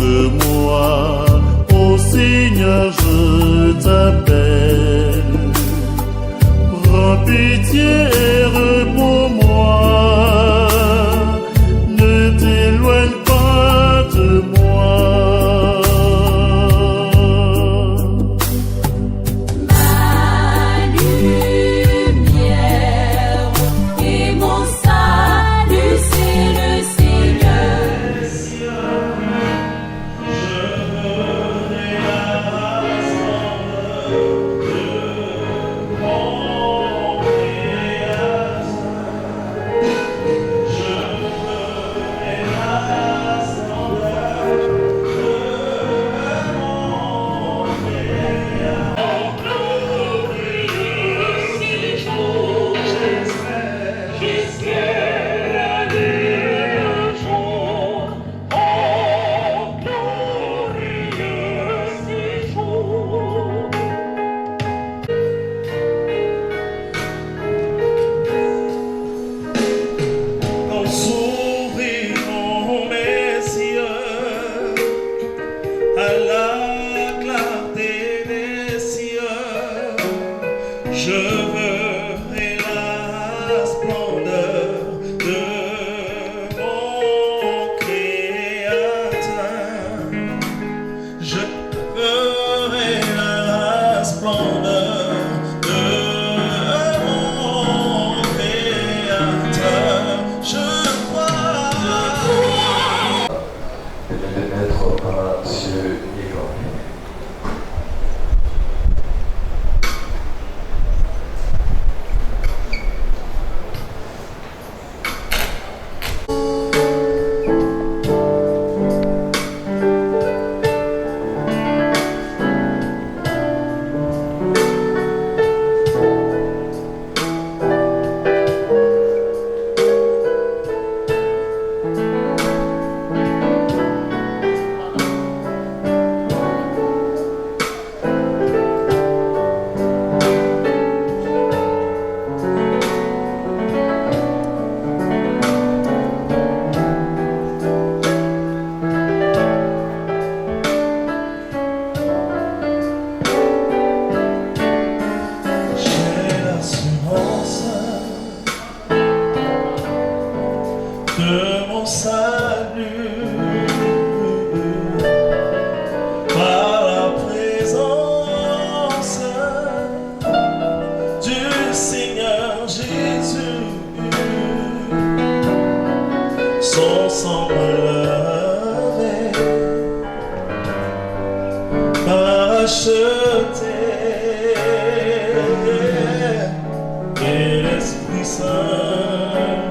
Écoute-moi, ô Seigneur, je t'appelle. Prends pitié et réponds-moi. Ne t'éloigne pas de moi. Ma lumière et mon salut, c'est le Seigneur. Je verrai la splendeur de mon Créateur. Je verrai la splendeur de mon Créateur. Je crois. Et de les mettre à cieux égaux. De mon salut, par la présence du Seigneur Jésus, son sang me lavait, m'a racheté, et l'Esprit Saint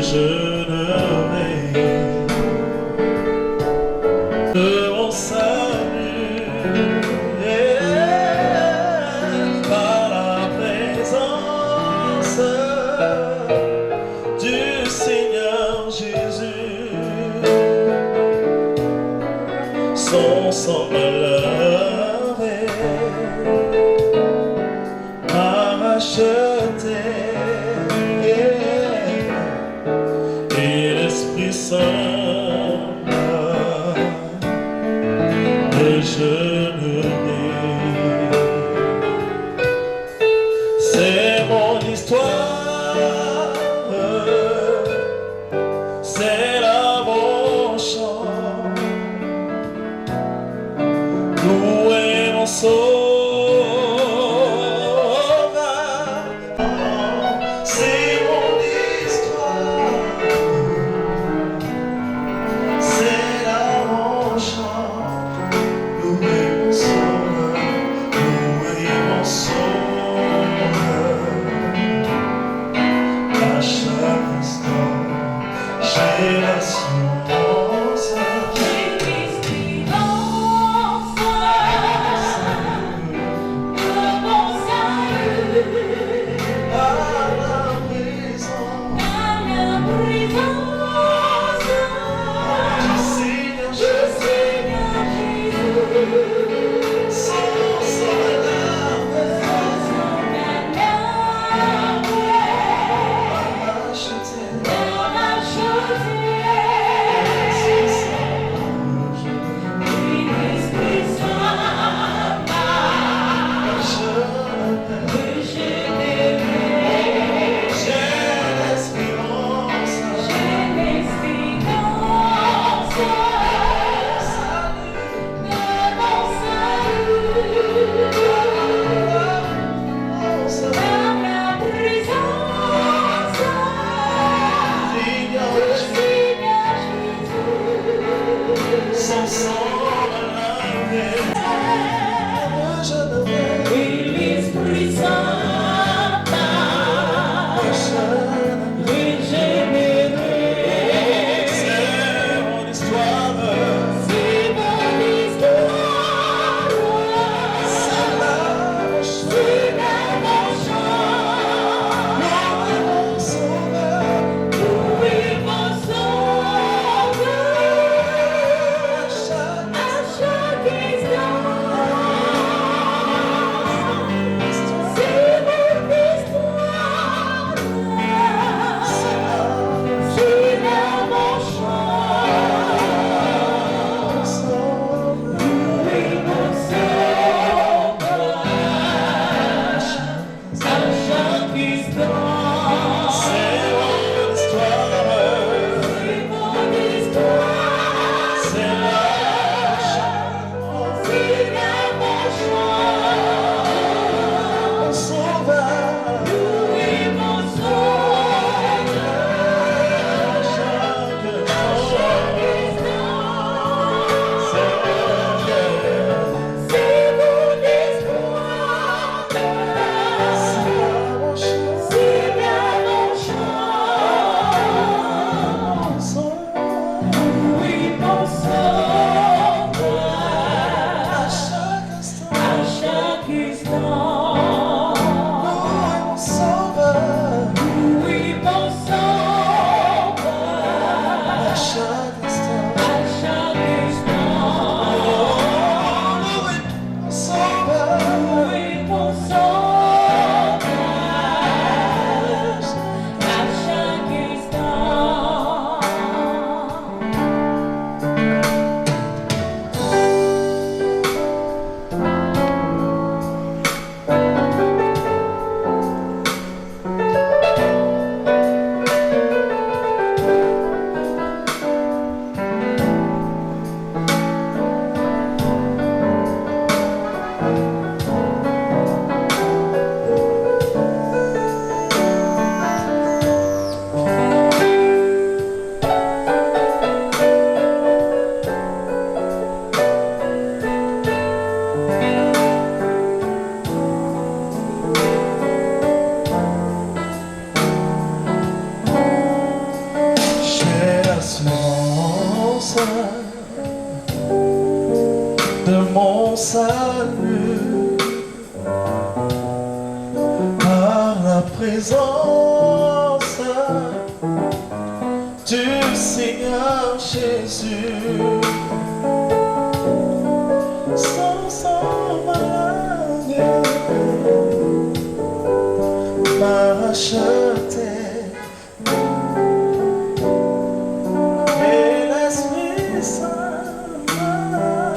je ne vais de mon salut par la présence du Seigneur Jésus. Son sang me lavait, m'a racheté. L'Esprit Saint et je ne l'ai. C'est mon histoire, c'est là mon chant. Louez mon sauveur, c'est mon histoire. J'ai l'assurance, J'ai l'espérance de mon salut. à la présence À la présence du Seigneur du Jésus. Seigneur Jésus. Son sang me lavait, m'a racheté, M'a racheté. de mon salut, par la présence du Seigneur Jésus. Sans maladie m'a racheté. Et l'Esprit Saint m'a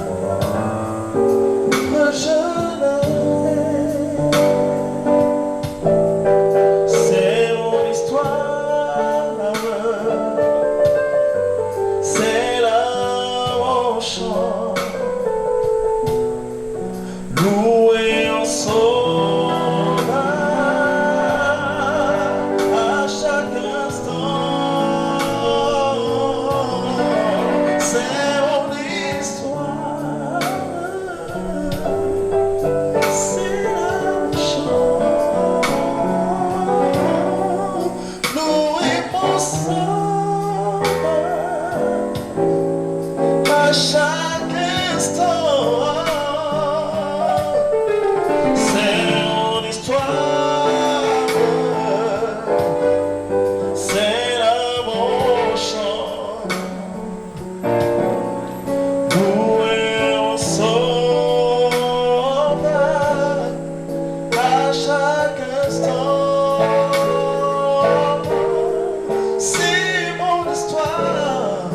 rejeté. C'est mon histoire, c'est là mon chant. Loué en sauveur à chaque instant. C'est mon histoire, c'est là mon chant. Loué mon sauveur à chaque instant. C'est mon histoire, c'est là mon chant. Loué en sauveur à chaque instant. C'est mon histoire,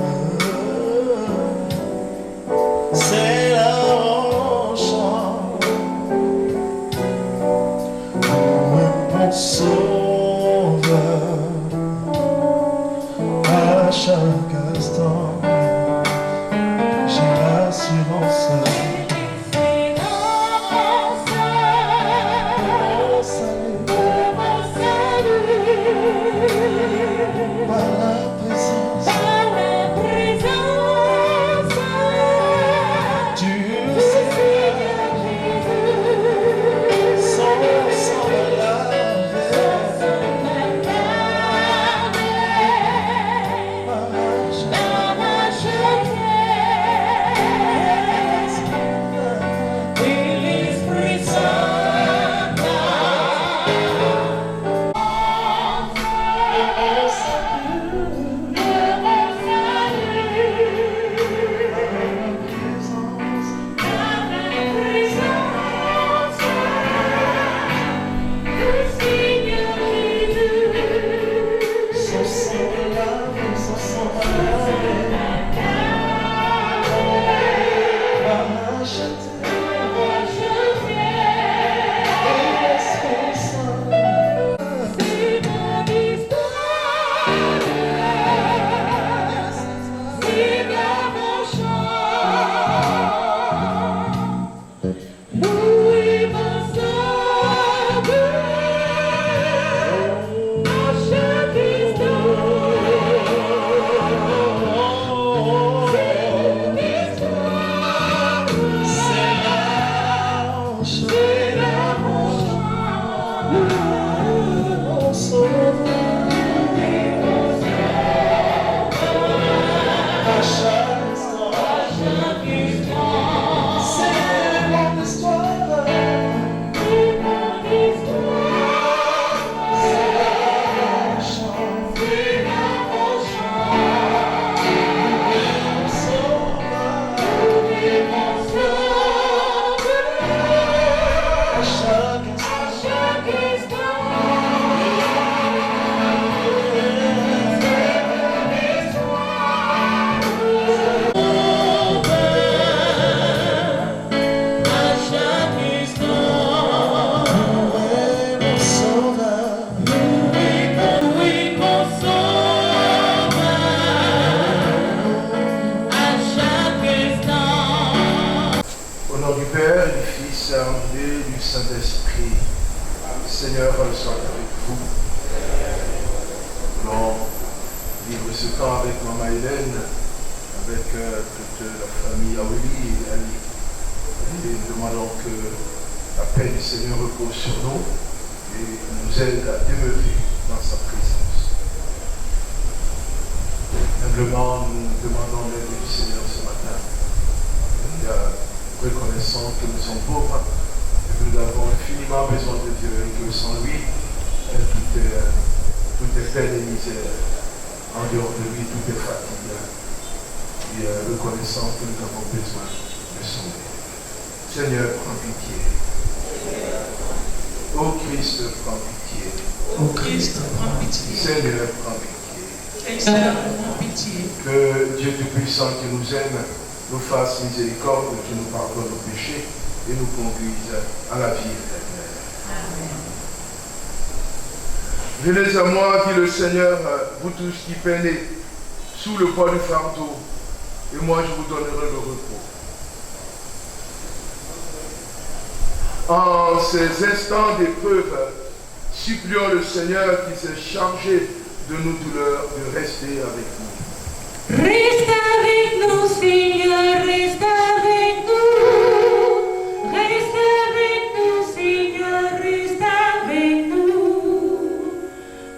c'est là mon chant. Loué mon sauveur à chaque instant. J'ai l'assurance. Mon salut par la présence du Seigneur. Sans la Saint-Esprit. Seigneur, soit avec vous. Nous allons vivre ce temps avec Maman Hélène, avec toute la famille Aurélie et Ali. Et nous demandons que la paix du Seigneur repose sur nous et nous aide à demeurer dans sa présence. Simplement, nous demandons l'aide du Seigneur ce matin. Et, reconnaissant que nous sommes pauvres, et que nous avons infiniment besoin de Dieu, et que sans lui, tout est peine et misère. En dehors de lui, tout est fatigue. Et reconnaissant que nous avons besoin de son aide. Seigneur, prends pitié. Ô Christ, prends pitié. Ô Christ, prends pitié. Seigneur, prends pitié. Seigneur, prends pitié. Que Dieu Tout-Puissant qui nous aime nous fasse miséricorde, qui nous pardonne nos péchés et nous conduise à la vie éternelle. Venez à moi, dit le Seigneur, vous tous qui peinez sous le poids du fardeau, et moi je vous donnerai le repos. En ces instants d'épreuve, supplions le Seigneur qui s'est chargé de nos douleurs de rester avec nous. Reste avec nous, Seigneur, reste avec nous. Reste avec nous, Seigneur, reste avec nous.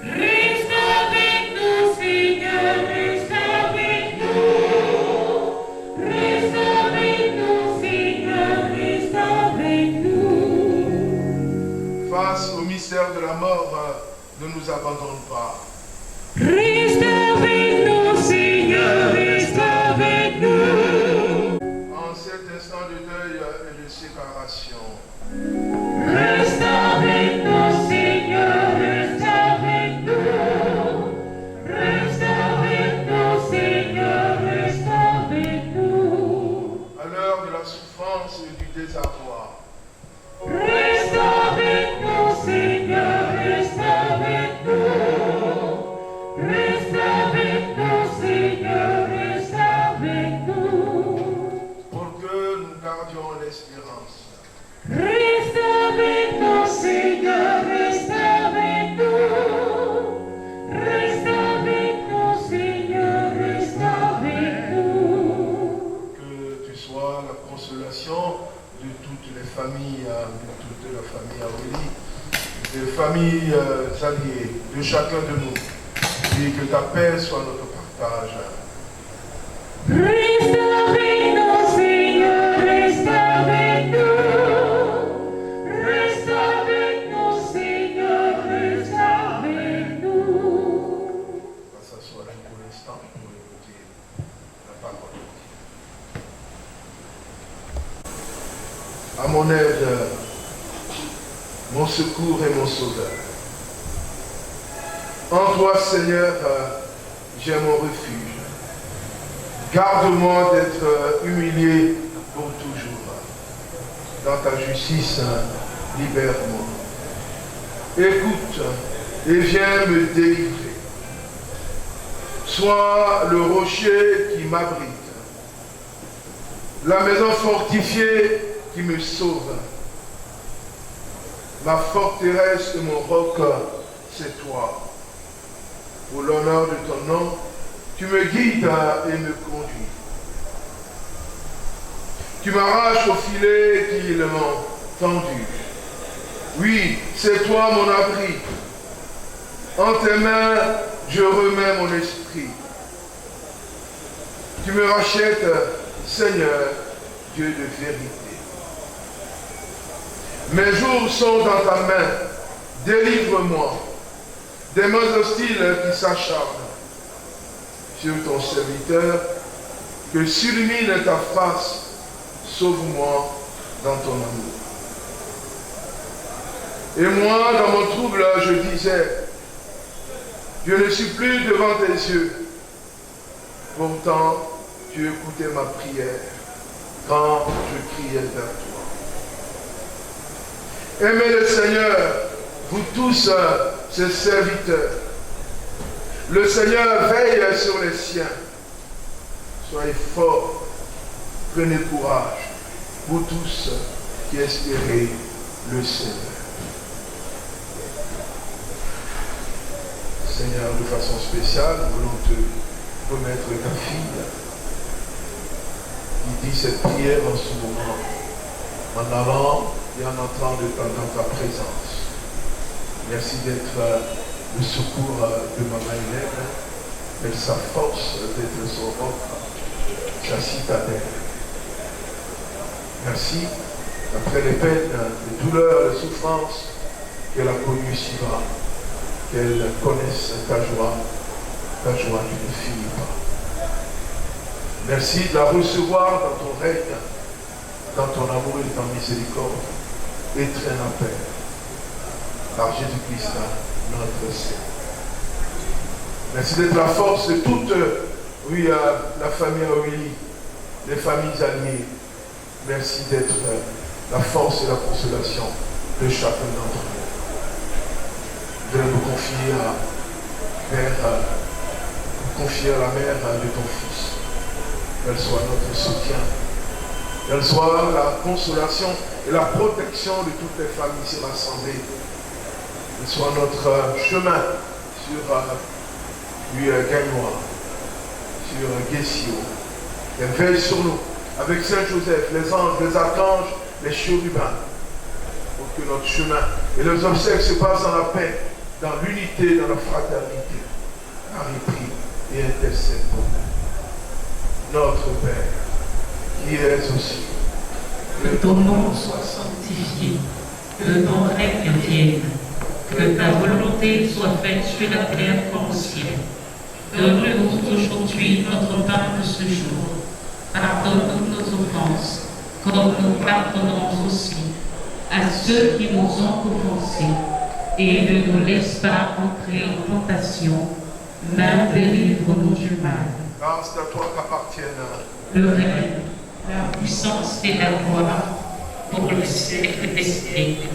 Reste avec nous, Seigneur, reste avec nous. Reste avec nous, Seigneur, reste avec nous. Face au mystère de la mort, ne nous abandonne pas. Reste avec nous, Seigneur, reste avec nous. En cet instant de deuil et de séparation, Reste avec nous, Seigneur, reste avec nous. Reste avec nous, Seigneur, reste avec nous. à l'heure de la souffrance et du désarroi, Reste avec nous, Seigneur, reste avec nous. Reste avec nous, Seigneur, reste avec nous. pour que nous gardions l'espérance. Reste avec nous, Seigneur, reste avec nous. Reste avec nous, Seigneur, reste avec nous. Que tu sois la consolation de toutes les familles, de toute la famille Aurélie, des familles alliées, de chacun de nous. Et que ta paix soit notre partage. Reste avec nous, Seigneur, reste avec nous. Reste avec nous, Seigneur, reste avec nous. On va s'asseoir pour l'instant pour écouter la parole de Dieu. À mon aide, mon secours et mon sauveur. En toi, Seigneur, j'ai mon refuge. Garde-moi d'être humilié pour toujours. Dans ta justice, libère-moi. Écoute et viens me délivrer. Sois le rocher qui m'abrite, la maison fortifiée qui me sauve. Ma forteresse et mon roc, c'est toi. Pour l'honneur de ton nom, tu me guides et me conduis. Tu m'arraches au filet qu'ils m'ont tendu. Oui, c'est toi mon abri. En tes mains, je remets mon esprit. Tu me rachètes, Seigneur, Dieu de vérité. Mes jours sont dans ta main. Délivre-moi des mains hostiles qui s'acharnent sur ton serviteur, que s'illumine ta face, sauve-moi dans ton amour. Et moi, dans mon trouble, je disais, je ne suis plus devant tes yeux. Pourtant, tu écoutais ma prière quand je criais vers toi. Aimez le Seigneur, vous tous, ses serviteurs. Le Seigneur veille sur les siens. Soyez forts, prenez courage, vous tous qui espérez le Seigneur. Seigneur, de façon spéciale, nous voulons te remettre ta fille qui dit cette prière en ce moment, en allant et en entrant dans ta présence. Merci d'être le secours de Maman Hélène et sa force d'être son roc, sa citadelle. Merci, après les peines, les douleurs, les souffrances qu'elle a connues ici-bas, qu'elle connaisse ta joie qui ne finit pas. Merci de la recevoir dans ton règne, dans ton amour et ta miséricorde, éternel Père, par Jésus-Christ, notre Seigneur. Merci d'être la force de toute, la famille Aurélie, les familles alliées. Merci d'être la force et la consolation de chacun d'entre nous. Je vais vous confier à la mère de ton fils. Qu'elle soit notre soutien. Qu'elle soit la consolation et la protection de toutes les familles ici rassemblées. Qu'elle soit notre chemin sur Gagnois, sur Guessio. Qu'elle veille sur nous avec Saint-Joseph, les anges, les archanges, les chérubins, pour que notre chemin et les obsèques se passent dans la paix, dans l'unité, dans la fraternité. Marie, et intercède pour nous. Notre Père, qui es aux cieux, que ton nom soit sanctifié, que ton règne vienne, que ta volonté soit faite sur la terre comme au ciel. Donne-nous aujourd'hui notre pain de ce jour. Pardonne-nous nos offenses, comme nous pardonnons aussi à ceux qui nous ont offensés. Et ne nous laisse pas entrer en tentation, mais délivre-nous du mal. Car c'est à toi qu'appartiennent Le règne, la puissance et la gloire pour le siècle des siècles.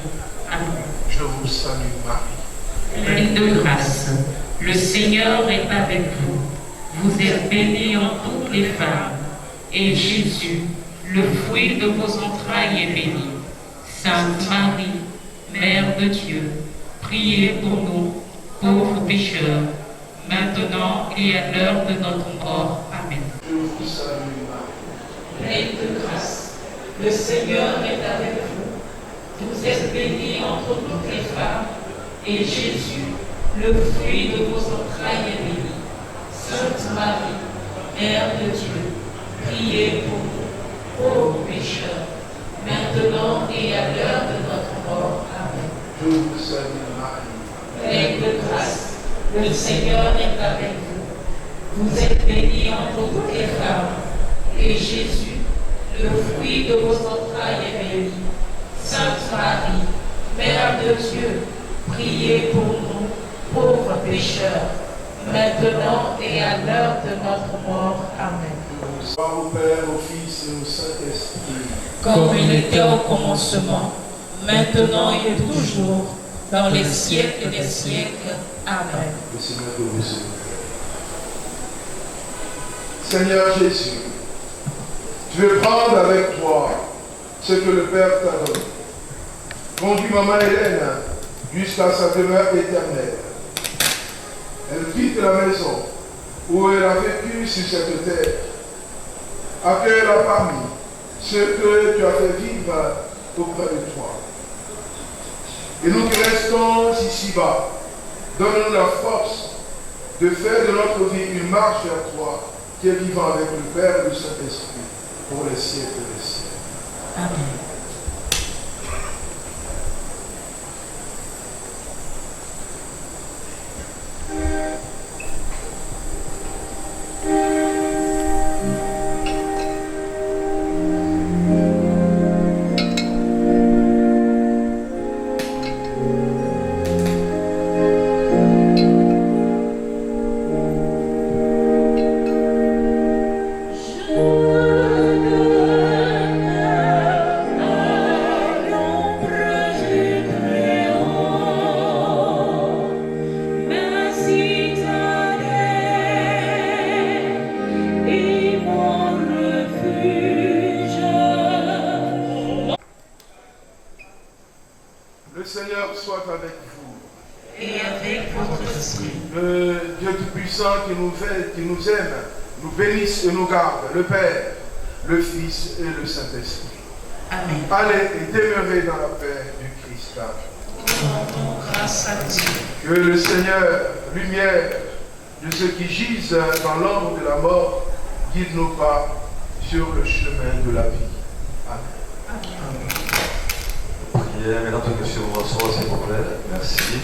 Amen. Je vous salue Marie. Pleine de grâce, le Seigneur est avec vous. Vous êtes bénie en toutes les femmes, et Jésus, le fruit de vos entrailles, est béni. Sainte Marie, Mère de Dieu, priez pour nous, pauvres pécheurs, maintenant et à l'heure de notre mort. Amen. Je vous salue Marie. Pleine de grâce, le Seigneur est avec vous. Vous êtes bénie entre toutes les femmes, et Jésus, le fruit de vos entrailles, est béni. Sainte Marie, Mère de Dieu, priez pour nous, pauvres pécheurs, maintenant et à l'heure de notre mort. Amen. Je vous salue Marie. Pleine de grâce, le Seigneur est avec vous. Vous êtes bénie entre toutes les femmes, et Jésus, le fruit de vos entrailles, est béni. Sainte Marie, Mère de Dieu, priez pour nous, pauvres pécheurs, maintenant et à l'heure de notre mort. Amen. Gloire au Père, au Fils et au Saint-Esprit. Comme il était au commencement, maintenant et toujours, dans les siècles des siècles. Amen. Le Seigneur de vous sauver. Seigneur Jésus, tu veux prendre avec toi ce que le Père t'a donné. Conduis maman Hélène jusqu'à sa demeure éternelle. Elle quitte la maison où elle a vécu sur cette terre. Accueille-la parmi ceux que tu as fait vivre auprès de toi. Et nous qui restons ici-bas, donne-nous la force de faire de notre vie une marche vers toi, qui est vivant avec le Père et le Saint-Esprit pour les siècles des siècles. Amen. Qui nous aime, nous bénisse et nous garde, le Père, le Fils et le Saint-Esprit. Amen. Allez et demeurez dans la paix du Christ. Nous rendons grâce à Dieu. Que le Seigneur, lumière de ceux qui gisent dans l'ombre de la mort, guide nos pas sur le chemin de la vie. Amen. Priez, mesdames et messieurs, vous rasseoir, s'il vous plaît. Merci.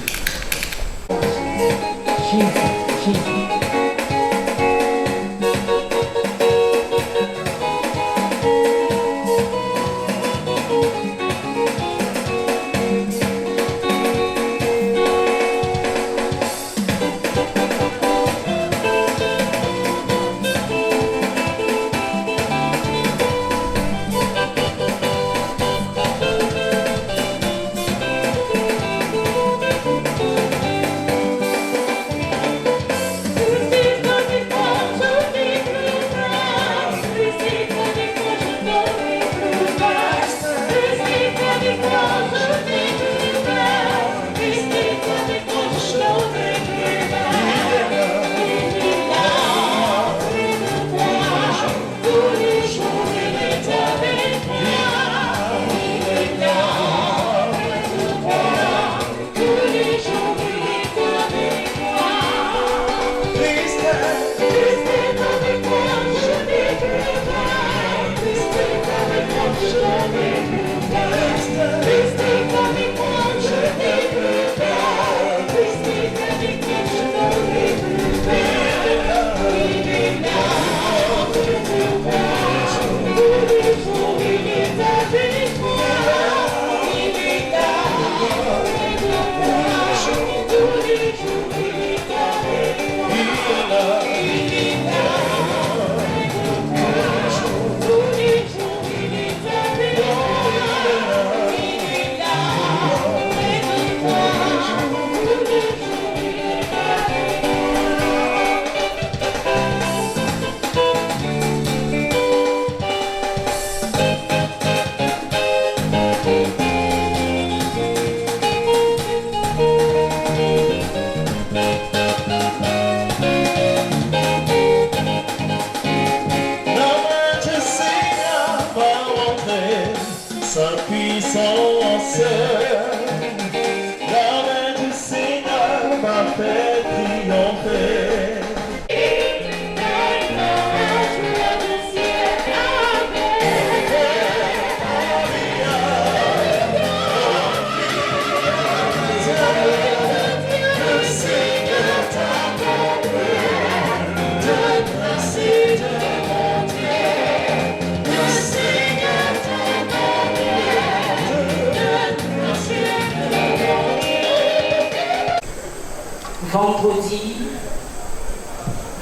Vendredi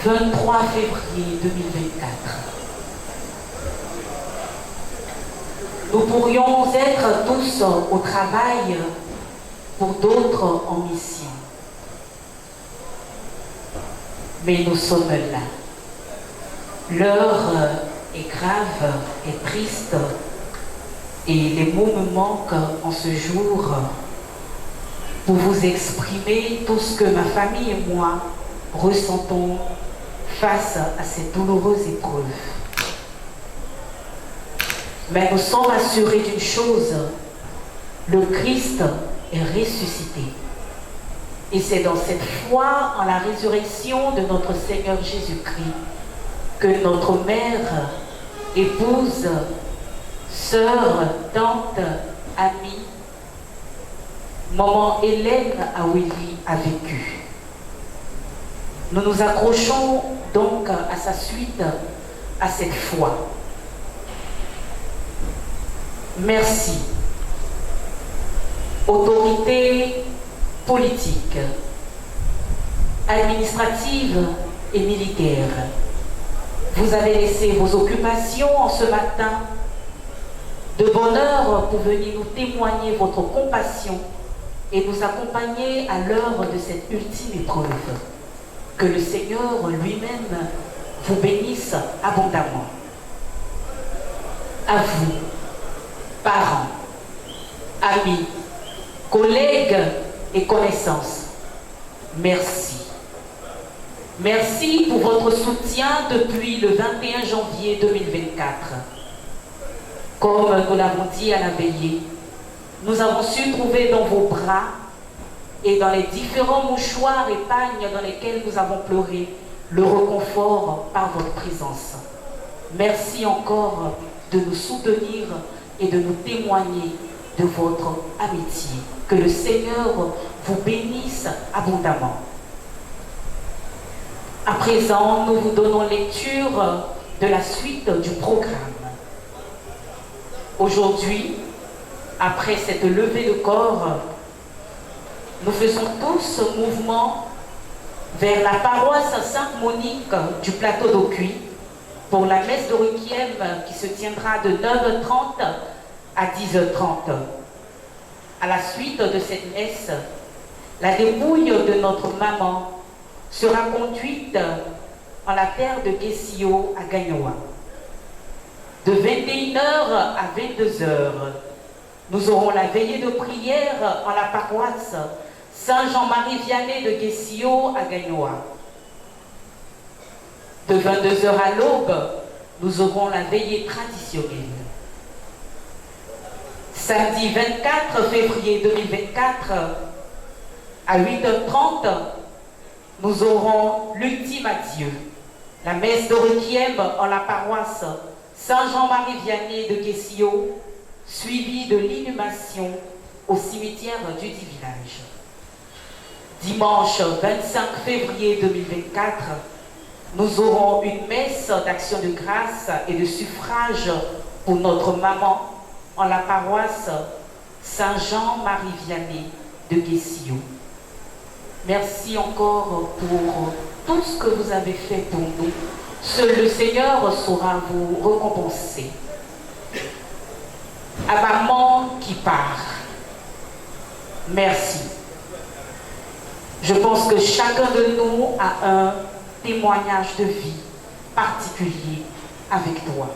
23 février 2024. Nous pourrions être tous au travail, pour d'autres en mission. Mais nous sommes là. L'heure est grave et triste et les mots me manquent en ce jour pour vous exprimer tout ce que ma famille et moi ressentons face à cette douloureuse épreuve. Mais nous sommes assurés d'une chose, le Christ est ressuscité. Et c'est dans cette foi en la résurrection de notre Seigneur Jésus-Christ que notre mère, épouse, sœur, tante, amie, maman Hélène Awili a vécu. Nous nous accrochons donc à sa suite, à cette foi. Merci. Autorités politiques, administratives et militaires, vous avez laissé vos occupations en ce matin de bonne heure pour venir nous témoigner votre compassion et nous accompagner à l'heure de cette ultime épreuve. Que le Seigneur lui-même vous bénisse abondamment. À vous, parents, amis, collègues et connaissances, merci. Merci pour votre soutien depuis le 21 janvier 2024. Comme nous l'avons dit à la veillée, nous avons su trouver dans vos bras et dans les différents mouchoirs et pagnes dans lesquels nous avons pleuré, le réconfort par votre présence. Merci encore de nous soutenir et de nous témoigner de votre amitié. Que le Seigneur vous bénisse abondamment. À présent, nous vous donnons lecture de la suite du programme. Aujourd'hui, après cette levée de corps, nous faisons tous ce mouvement vers la paroisse Sainte-Monique du plateau d'Aucuit pour la messe de Requiem qui se tiendra de 9h30 à 10h30. À la suite de cette messe, la dépouille de notre maman sera conduite en la terre de Guessio à Gagnoa. De 21h à 22h, nous aurons la veillée de prière en la paroisse Saint-Jean-Marie Vianney de Guessio à Gagnoa. De 22h à l'aube, nous aurons la veillée traditionnelle. Samedi 24 février 2024, à 8h30, nous aurons l'ultime adieu, la messe de Requiem en la paroisse Saint-Jean-Marie Vianney de Guessio, suivie de l'inhumation au cimetière du dit village. Dimanche 25 février 2024, nous aurons une messe d'action de grâce et de suffrage pour notre maman en la paroisse Saint-Jean-Marie Vianney de Guessio. Merci encore pour tout ce que vous avez fait pour nous. Seul le Seigneur saura vous récompenser. À maman qui part, merci. Je pense que chacun de nous a un témoignage de vie particulier avec toi.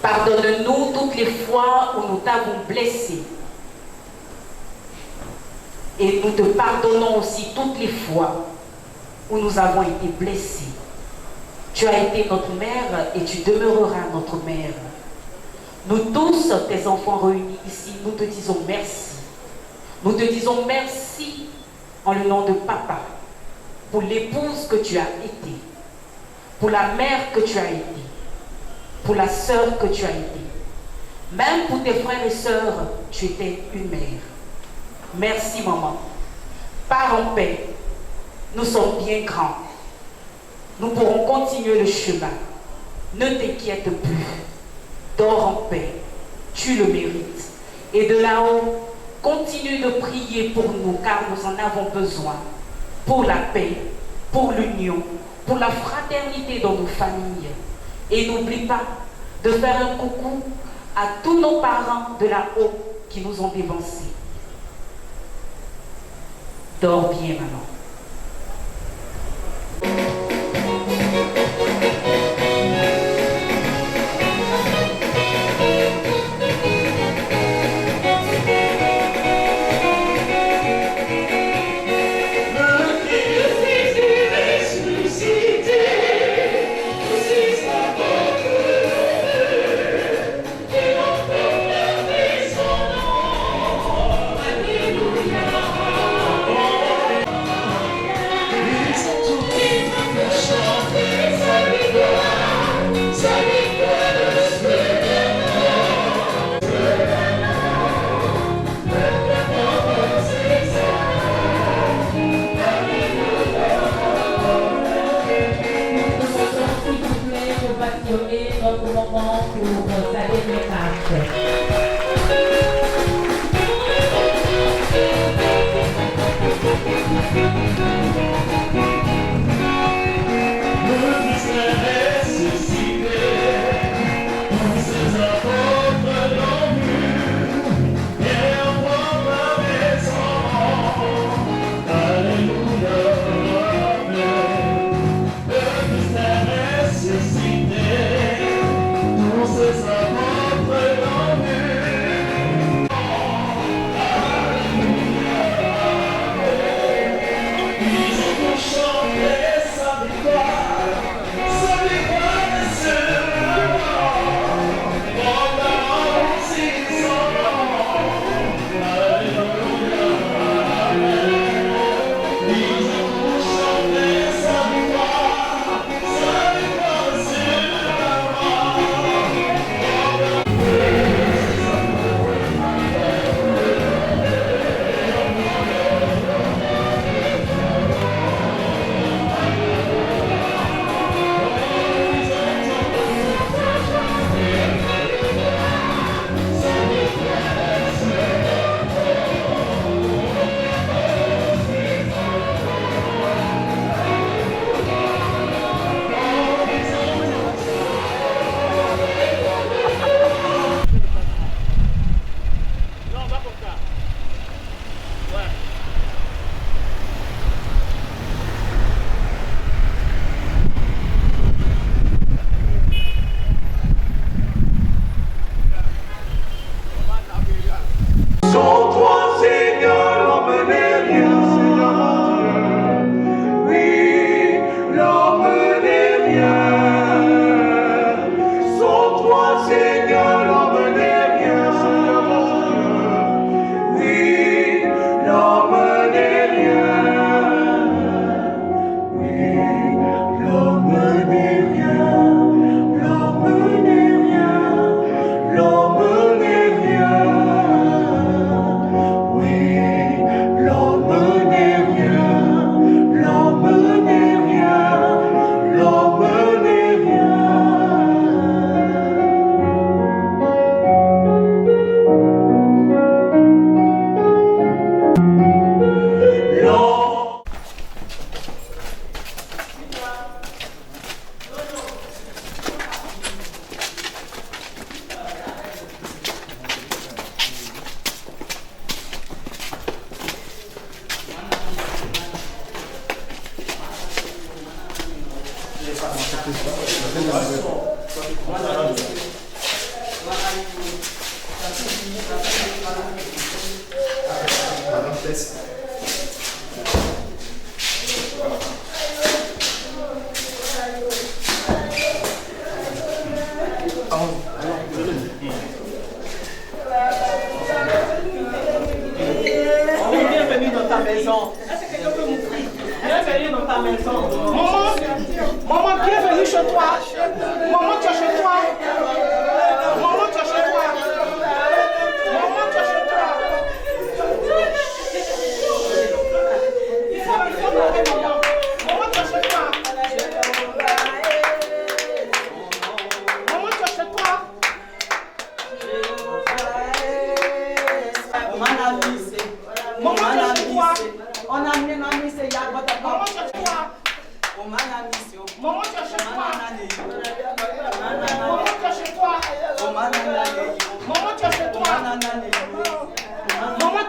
Pardonne-nous toutes les fois où nous t'avons blessé. Et nous te pardonnons aussi toutes les fois où nous avons été blessés. Tu as été notre mère et tu demeureras notre mère. Nous tous, tes enfants réunis ici, nous te disons merci. Nous te disons merci en le nom de Papa, pour l'épouse que tu as été, pour la mère que tu as été, pour la sœur que tu as été. Même pour tes frères et sœurs, tu étais une mère. Merci maman. Pars en paix. Nous sommes bien grands. Nous pourrons continuer le chemin. Ne t'inquiète plus. Dors en paix. Tu le mérites. Et de là-haut, continue de prier pour nous car nous en avons besoin. Pour la paix, pour l'union, pour la fraternité dans nos familles. Et n'oublie pas de faire un coucou à tous nos parents de là-haut qui nous ont dévancés. Dors bien, maman. Notre moment pour sa dernière marche. Tous ces apôtres Bienvenue dans ta maison. Bienvenue dans ta maison. Maman, bienvenue chez toi. Maman, tu es chez toi. Maman, tu es chez toi. Maman, tu es chez toi. Il faut parler, maman. Maman, tu es chez toi. Maman, tu es chez toi. On a mis la mise, il y a votre maman chez toi. Maman chez toi. Maman chez toi. Maman chez toi. Maman chez toi. Maman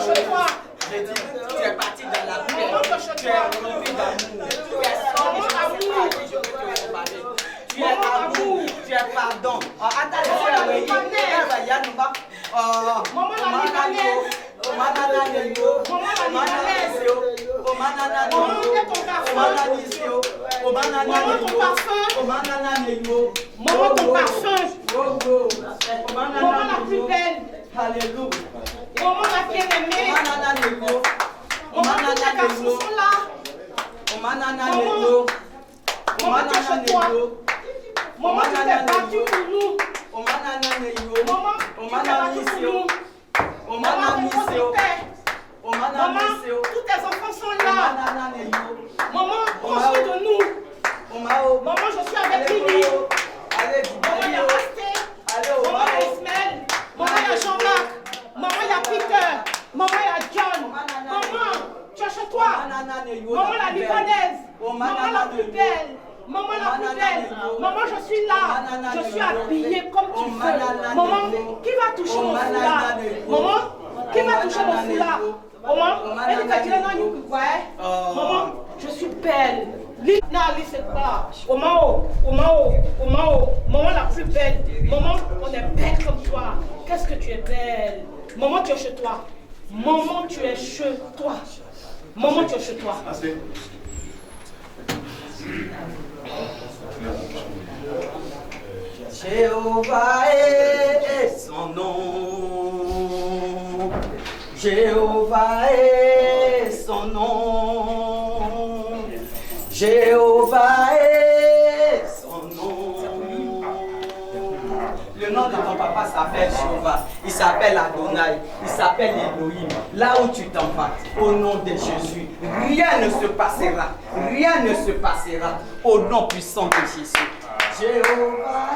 chez toi. Tu es parti dans la paix. Tu es rempli d'amour. Tu es amour. Tu es pardon. Maman, ton parfum. Maman la plus belle. Alléluia. Maman la bien-aimée. Maman, tous les garçons sont là. Maman, tu es chez toi. Maman, tu t'es battue pour nous. Maman, tu t'es battue pour nous. Maman, tous tes enfants sont là. Maman, prends soin de nous. Maman, je suis avec Lily. Maman, il y a Pasté. Maman, il y a Ismaël. Maman, il y a Jean-Marc. Maman, il y a Peter. Maman, il y a John. Maman, tu es chez toi. Maman, la libanaise. Maman, la plus belle. Maman, la plus belle. Maman, je suis là. Je suis habillée comme tu veux. Maman, qui va toucher mon foulard? Maman, qui va toucher mon foulard? Maman, maman, je suis belle. Maman, la plus belle. Maman, on est belle comme toi. Qu'est-ce que tu es belle. Maman, tu es chez toi. Maman, tu es chez toi. Maman, tu es chez toi. Jéhovah est son nom. Jéhovah est son nom. Jéhovah est son nom. Le nom de ton papa s'appelle Jéhovah. Il s'appelle Adonai. Il s'appelle Elohim. Là où tu t'en vas, au nom de Jésus, rien ne se passera. Rien ne se passera. Au nom puissant de Jésus. Jéhovah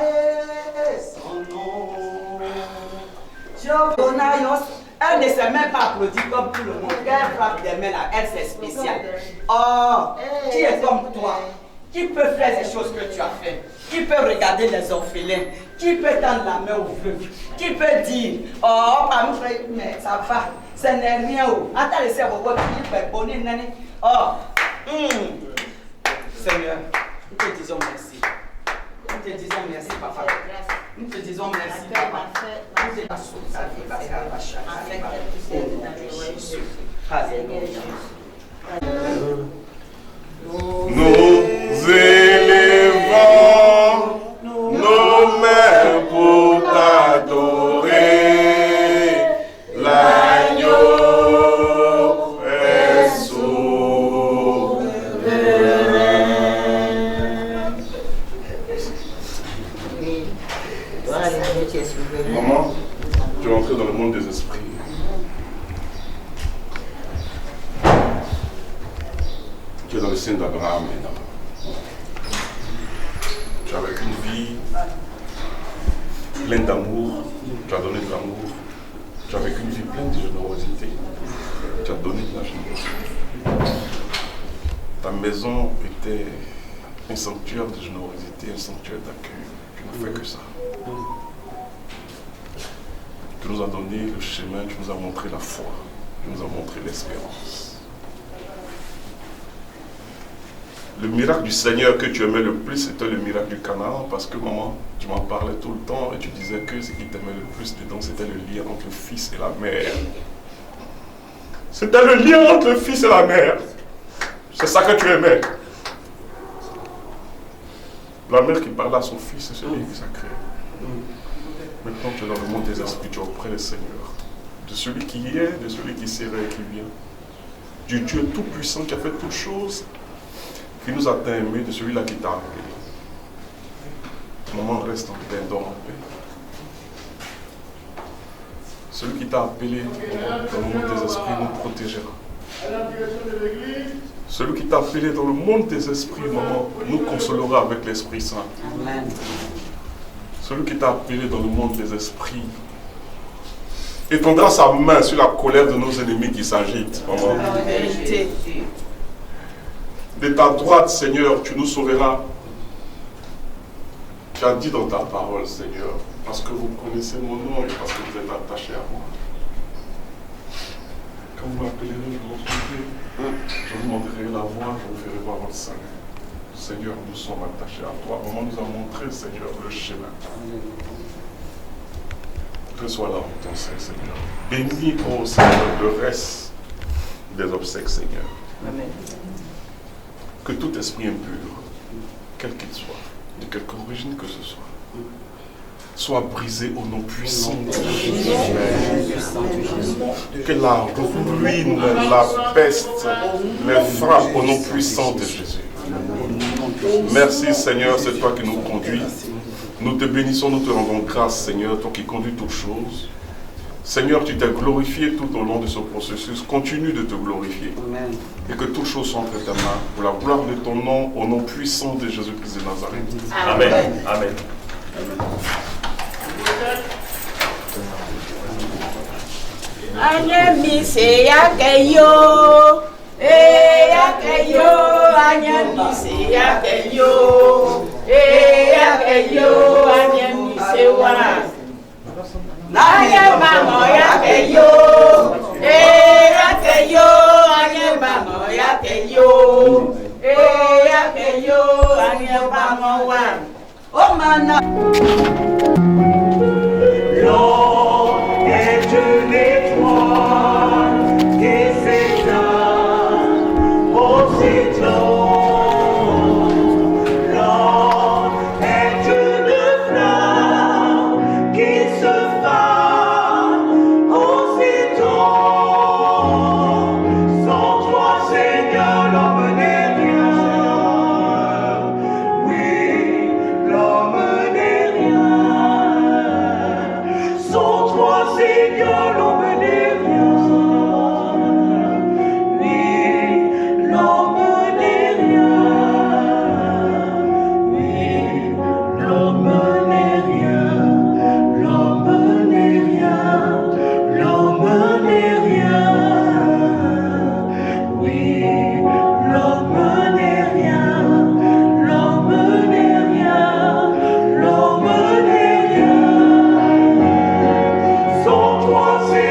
est son nom. Jéhovah. Elle ne s'est même pas applaudie comme tout le monde. Elle frappe des mains là, elle c'est spécial. Oh, qui est comme toi? Qui peut faire les choses que tu as fait? Qui peut regarder les orphelins? Qui peut tendre la main aux veuves? Qui peut dire, oh, mais ça va, ce n'est rien. Attends, laissez vos voix, qui peut bonner, nani. Oh, Seigneur, nous te disons merci. Nous te disons merci, papa. Nous te disons merci, papa. Nous te disons merci. Alléluia. Nous élevons nos mains pour t'adorer. L'agneau est souverain. Maman, tu es entrée dans le monde des esprits. Tu es dans le sein d'Abraham maintenant. Tu as avec une vie plein d'amour, tu as donné de l'amour, tu as vécu une vie pleine de générosité, tu as donné de la générosité. Ta maison était un sanctuaire de générosité, un sanctuaire d'accueil. Tu n'as fait que ça. Tu nous as donné le chemin, tu nous as montré la foi, tu nous as montré l'espérance. Le miracle du Seigneur que tu aimais le plus, c'était le miracle du Canaan, parce que maman, tu m'en parlais tout le temps et tu disais que ce qui t'aimait le plus dedans, c'était le lien entre le fils et la mère. C'était le lien entre le fils et la mère. C'est ça que tu aimais. La mère qui parlait à son fils, c'est celui qui s'est créé. Maintenant, tu es dans le monde des esprits, tu es auprès du Seigneur. De celui qui est, de celui qui sera et qui vient. Du Dieu tout-puissant qui a fait toutes choses, qui nous a tant aimés, de celui-là qui t'a appelé. Maman, reste en paix, dors en paix. Celui qui t'a appelé dans le monde des esprits nous protégera. Celui qui t'a appelé dans le monde des esprits, maman, nous consolera avec l'Esprit Saint. Amen. Celui qui t'a appelé dans le monde des esprits étendra sa main sur la colère de nos ennemis qui s'agitent, maman. De ta droite, Seigneur, tu nous sauveras. Tu as dit dans ta parole, Seigneur, parce que vous connaissez mon nom et parce que vous êtes attachés à moi. Quand vous m'appellerez, je vous retrouverai. Je vous montrerai la voie, je vous ferai voir votre salut. Seigneur, nous sommes attachés à toi. Maman nous a montré, Seigneur, le chemin. Reçois la honte, ton Seigneur. Bénis, ô Seigneur, le reste des obsèques, Seigneur. Amen. Que tout esprit impur, quel qu'il soit, de quelque origine que ce soit brisé au nom puissant de Jésus. Que la ruine, la peste, les frappent au nom puissant de Jésus. Merci Seigneur, c'est toi qui nous conduis. Nous te bénissons, nous te rendons grâce Seigneur, toi qui conduis toutes choses. Seigneur, tu t'es glorifié tout au long de ce processus. Continue de te glorifier. Amen. Et que toutes choses sont entre tes mains. Pour la gloire de ton nom, au nom puissant de Jésus-Christ de Nazareth. Amen. Amen. Anye mamo yake yo, yake yo, anye mamo yake yo, yake yo, anye mamo wa. Oh mana. L'eau est une étoile qui s'éteint aussitôt. Sans toi, c'est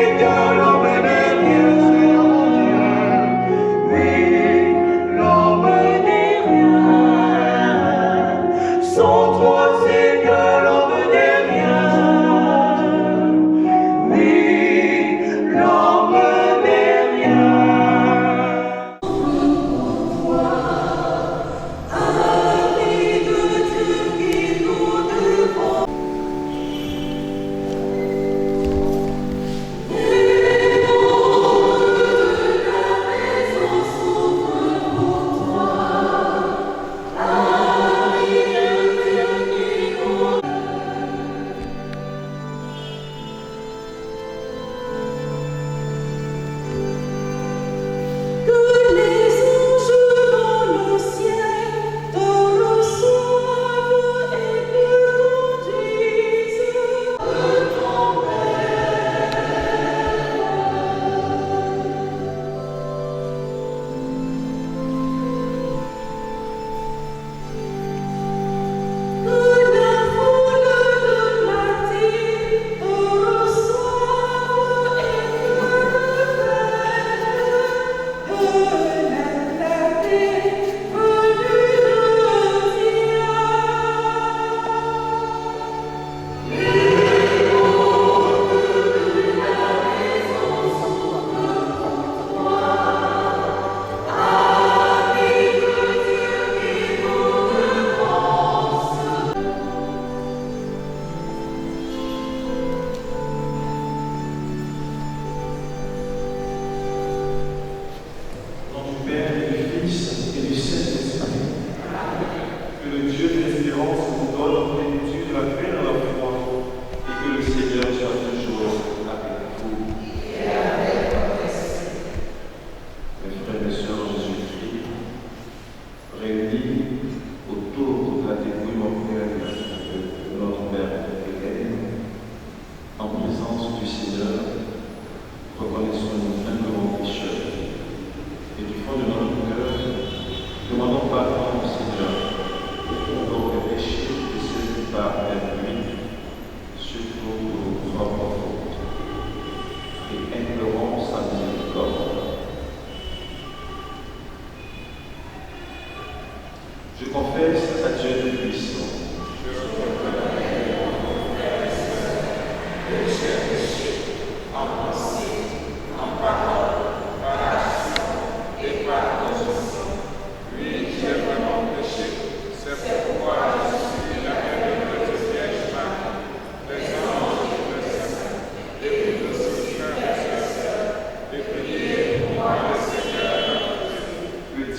professe à Dieu Tout-Puissant.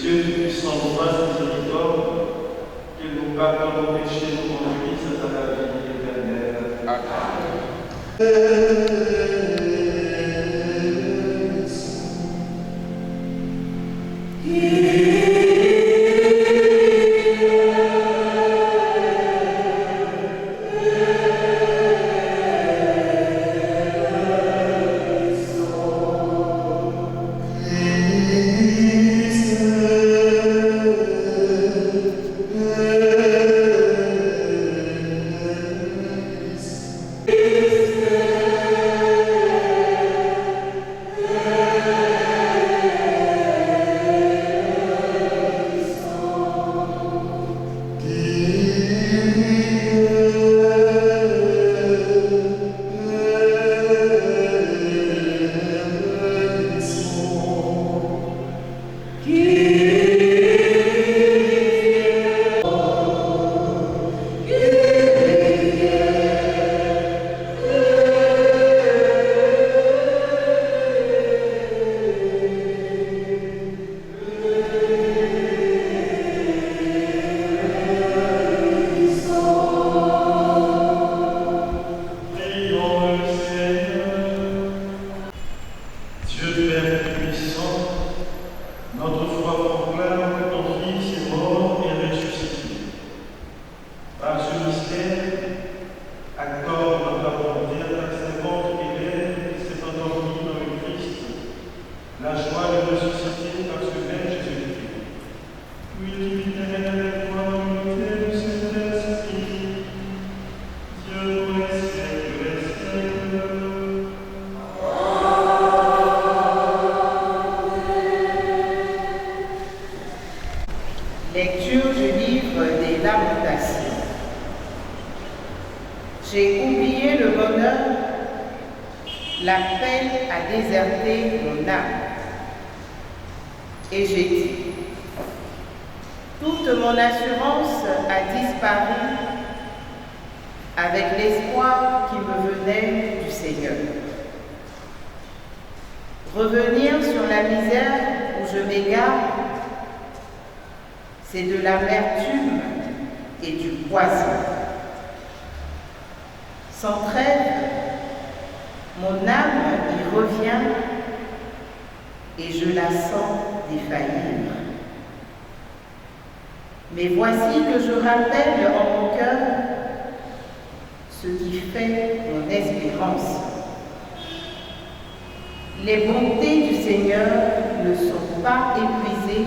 Dieu Tout-Puissant nous fasse miséricorde, qu'il nous pardonne nos péchés, nous conduise à la vie éternelle. Amen. Lecture du livre des Lamentations. J'ai oublié le bonheur, la peine a déserté mon âme. Et j'ai dit, toute mon assurance a disparu avec l'espoir qui me venait du Seigneur. Revenir sur la misère où je m'égare, c'est de l'amertume et du poison. Sans trêve, mon âme y revient et je la sens défaillir. Mais voici que je rappelle en mon cœur ce qui fait mon espérance. Les bontés du Seigneur ne sont pas épuisées,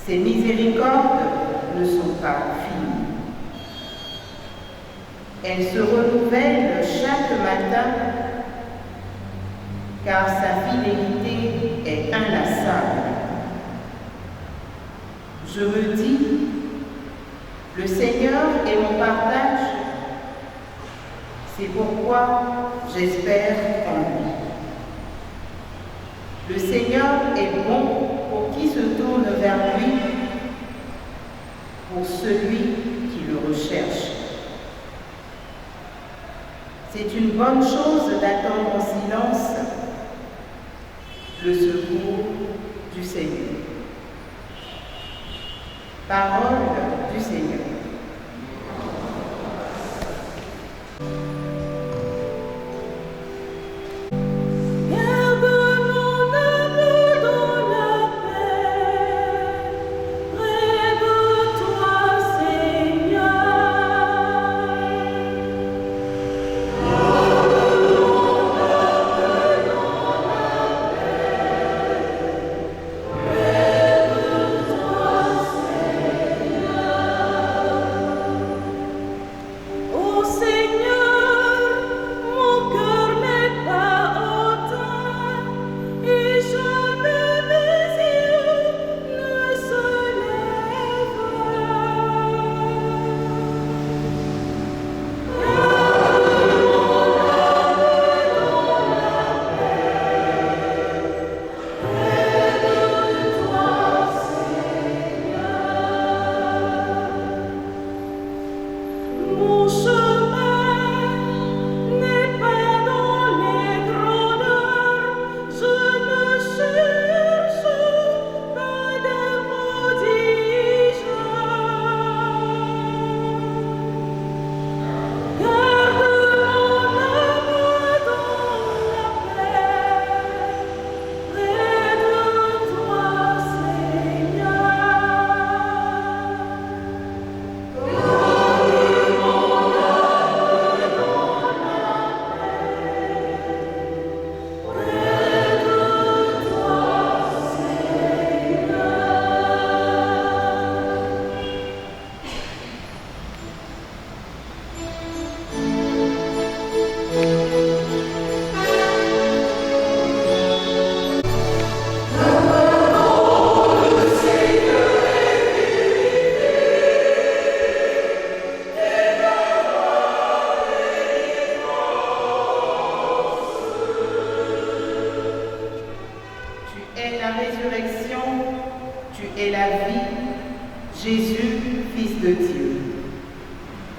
ses miséricordes ne sont pas finies. Elles se renouvellent chaque matin, car sa fidélité est inlassable. Je me dis, le Seigneur est mon partage, c'est pourquoi j'espère en lui. Le Seigneur est bon pour qui se tourne vers lui, pour celui qui le recherche. C'est une bonne chose d'attendre en silence le secours du Seigneur. Parole du Seigneur.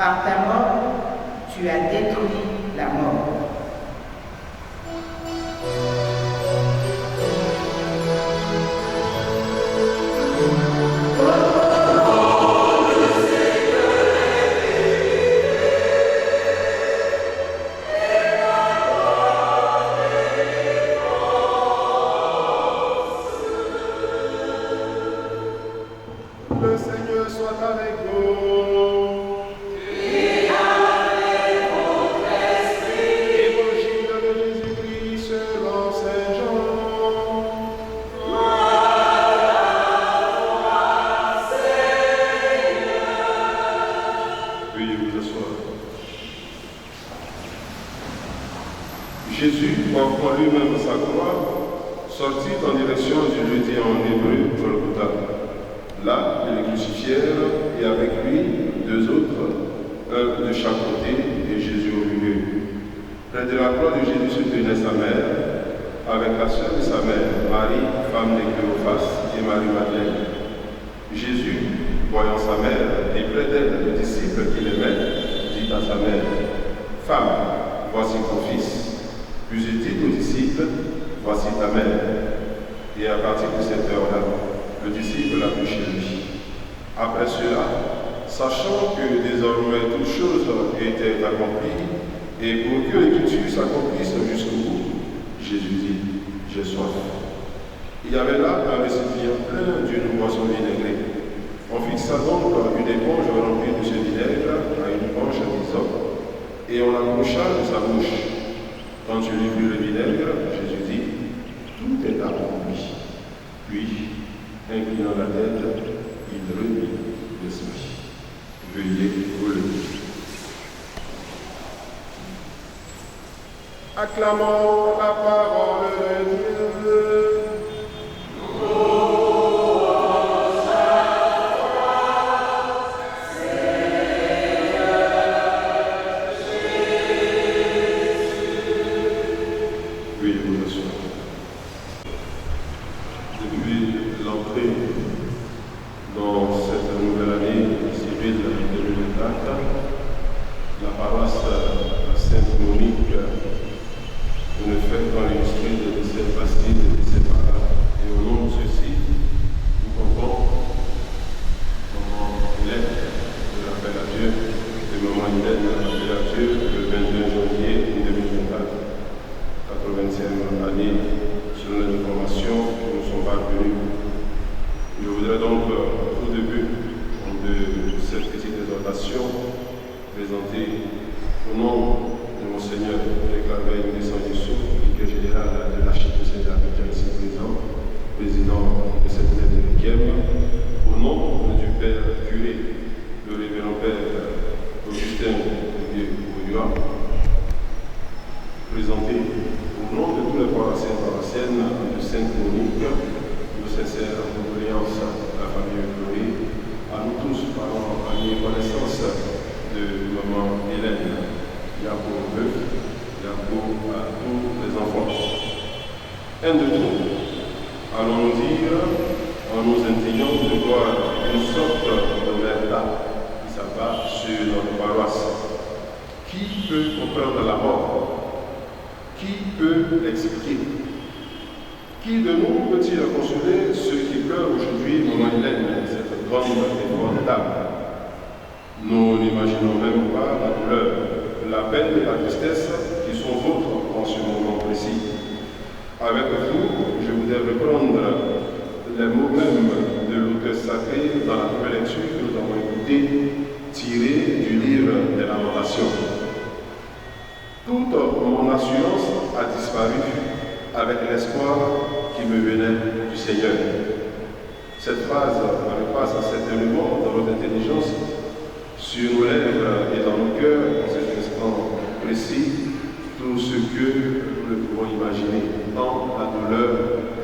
Par ta mort, tu as détruit la mort. Le Seigneur soit avec vous. Et avec votre esprit. Évangile de Jésus-Christ selon Saint Jean. Veuillez vous asseoir. Jésus, portant lui-même sa croix, sortit en direction du lieu dit en hébreu Golgotha. Là, ils le crucifièrent et avec lui 2 autres, un de chaque côté et Jésus au milieu. Près de la croix de Jésus se tenait sa mère, avec la sœur de sa mère, Marie, femme de Cléophas, et Marie-Madeleine. Jésus, voyant sa mère et près d'elle le disciple qu'il aimait, dit à sa mère, « Femme, voici ton fils. » Puis il dit au disciple, « Voici ta mère. » Et à partir de cette heure-là, le disciple l'a pris chez lui. Après cela, sachant que désormais toutes choses étaient accomplies, et pour que l'écriture s'accomplisse jusqu'au bout, Jésus dit, « J'ai soif. » Il y avait là un récipient plein d'une boisson vinaigrée. On fixa donc une éponge remplie de ce vinaigre à une branche d'hysope, et on l'approcha de sa bouche. Quand il eut bu le vinaigre, Jésus dit, « Tout est accompli. » Puis, inclinant la tête, il remit l'esprit. Veuillez vous lever. Acclamons la parole de Dieu. Veuillez vous asseoir. Depuis l'entrée dans cette nouvelle année civile 2024, la paroisse Sainte-Monique ne fait qu'en l'illustrer de ses Bastide et de ses parents. Et au nom de ceux-ci, nous comptons maman Hélène, de l'appel à Dieu, et maman Hélène, de l'appel à Dieu, le 22 janvier 2024. 80e année selon les informations qui nous sont parvenues. Je voudrais donc, au début de cette petite exhortation, présenter au nom de Monseigneur Réclamé Saint-Yusuf, vicaire général de l'archidiocèse d'Abidjan ici présent, président de cette lettre de Kiem, au nom du Père curé, le révérend Père Augustin Bouyoua, présenté au nom de tous les paroissiens et paroissiennes de Sainte-Monique, nos sincères condoléances à la famille Fleury, à nous tous, parents, amis et connaissances de maman Hélène, Yabo Bœuf, Yabo à tous les enfants. Un de nous, allons nous dire, en nous indignant de voir une sorte de merda qui s'abat sur notre paroisse. Qui peut comprendre la mort? Qui peut l'expliquer? Qui de nous peut-il consoler ceux qui pleurent aujourd'hui, maman Hélène, cette grande et grande dame? Nous n'imaginons même pas la douleur, la peine et la tristesse qui sont vôtres en ce moment précis. Avec vous, je voudrais reprendre les mots même de l'auteur sacré dans la première lecture que nous avons écoutée, tirée du livre des Lamentations. Toute mon assurance a disparu avec l'espoir qui me venait du Seigneur. Cette phrase repasse certainement dans notre intelligence, sur nos lèvres et dans nos cœurs, en cet instant précis, tout ce que nous ne pouvons imaginer, tant la douleur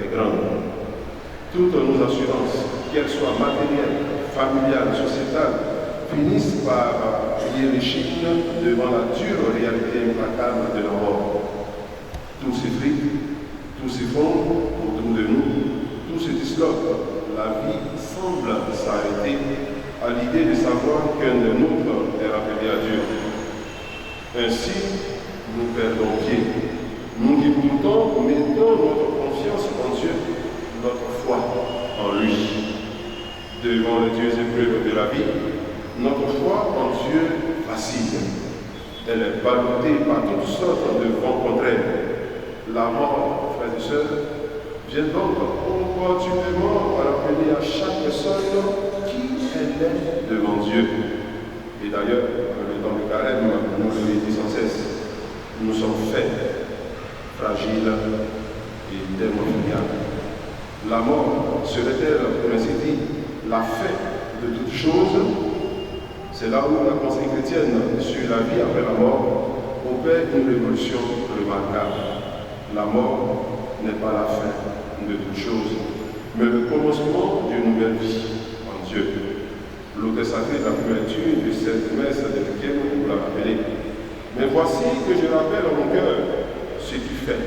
est grande. Toutes nos assurances, qu'elles soient matérielles, familiales, sociétales, finissent par plier l'échine devant la dure réalité implacable de la mort. Tout s'effrite, tout s'effondre autour de nous, tout se disloque. La vie semble s'arrêter à l'idée de savoir qu'un de nôtres est rappelé à Ainsi, nous perdons pied. Nous qui pourtant mettons notre confiance en Dieu, notre foi en lui. Devant les dieux épreuves de la vie, notre foi en Dieu vacille. Elle est ballottée par toutes sortes de vents contraires. La mort, frères et sœurs, vient donc opportunément rappeler à chaque personne qui elle est devant Dieu. Et d'ailleurs, dans le carême, nous le dit sans cesse, nous sommes faits fragiles et démoniaques. La mort serait-elle, pour ainsi dire, la fin de toute chose? C'est là où la pensée chrétienne sur la vie après la mort opère une révolution remarquable. La mort n'est pas la fin de toute chose, mais le commencement d'une nouvelle vie en Dieu. L'auteur sacré de la couverture de cette messe de laquelle vous l'a rappelé. Mais voici que je rappelle à mon cœur ce qui fait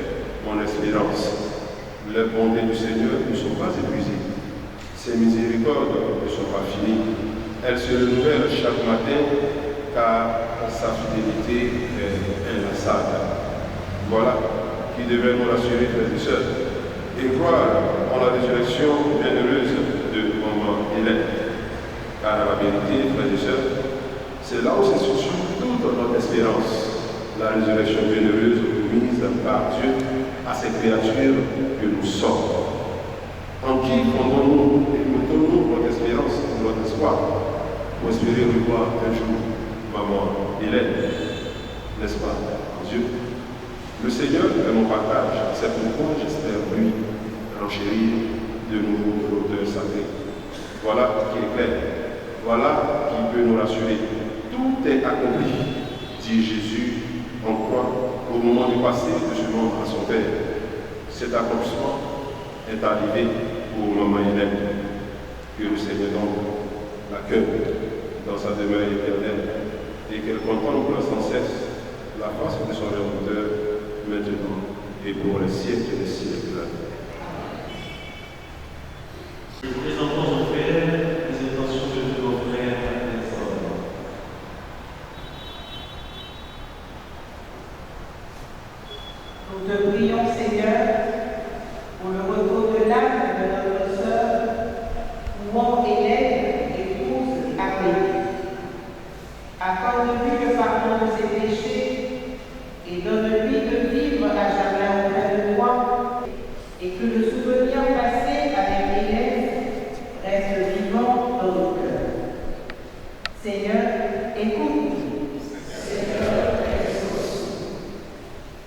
mon espérance. Les bontés du Seigneur ne sont pas épuisées. Ses miséricordes ne sont pas finies. Elles se renouvellent chaque matin car sa fidélité est inlassable. Voilà qui devrait nous rassurer, frères et sœurs, et croire en la résurrection bienheureuse de maman Hélène. Car à la vérité, frères et sœurs, c'est là où se situe toute notre espérance, la résurrection bienheureuse promise par Dieu à ces créatures que nous sommes. En qui fondons-nous et mettons-nous notre espérance, notre espoir, pour espérer revoir un jour maman Hélène, n'est-ce pas, en Dieu? Le Seigneur est mon partage, c'est pourquoi j'espère lui renchérir de nouveau l'auteur sacré. Voilà qui est clair, voilà qui peut nous rassurer. Tout est accompli, dit Jésus en croix au moment du passé de ce monde à son Père. Cet accomplissement est arrivé pour maman Hélène. Que le Seigneur donc l'accueille dans sa demeure éternelle et qu'elle contemple sans cesse la face de son Rédempteur maintenant et pour les siècles des siècles. Nous présentons au Père les intentions de tous nos frères et sœurs. Nous te prions, Seigneur, pour le repos de l'âme de notre sœur, Mouan Hélène, épouse Amélie. Accorde-lui le pardon de ses péchés et donne-lui de vivre à jamais auprès de toi, et que le souvenir passé avec Hélène reste vivant dans nos cœurs. Seigneur, écoute-nous. Seigneur,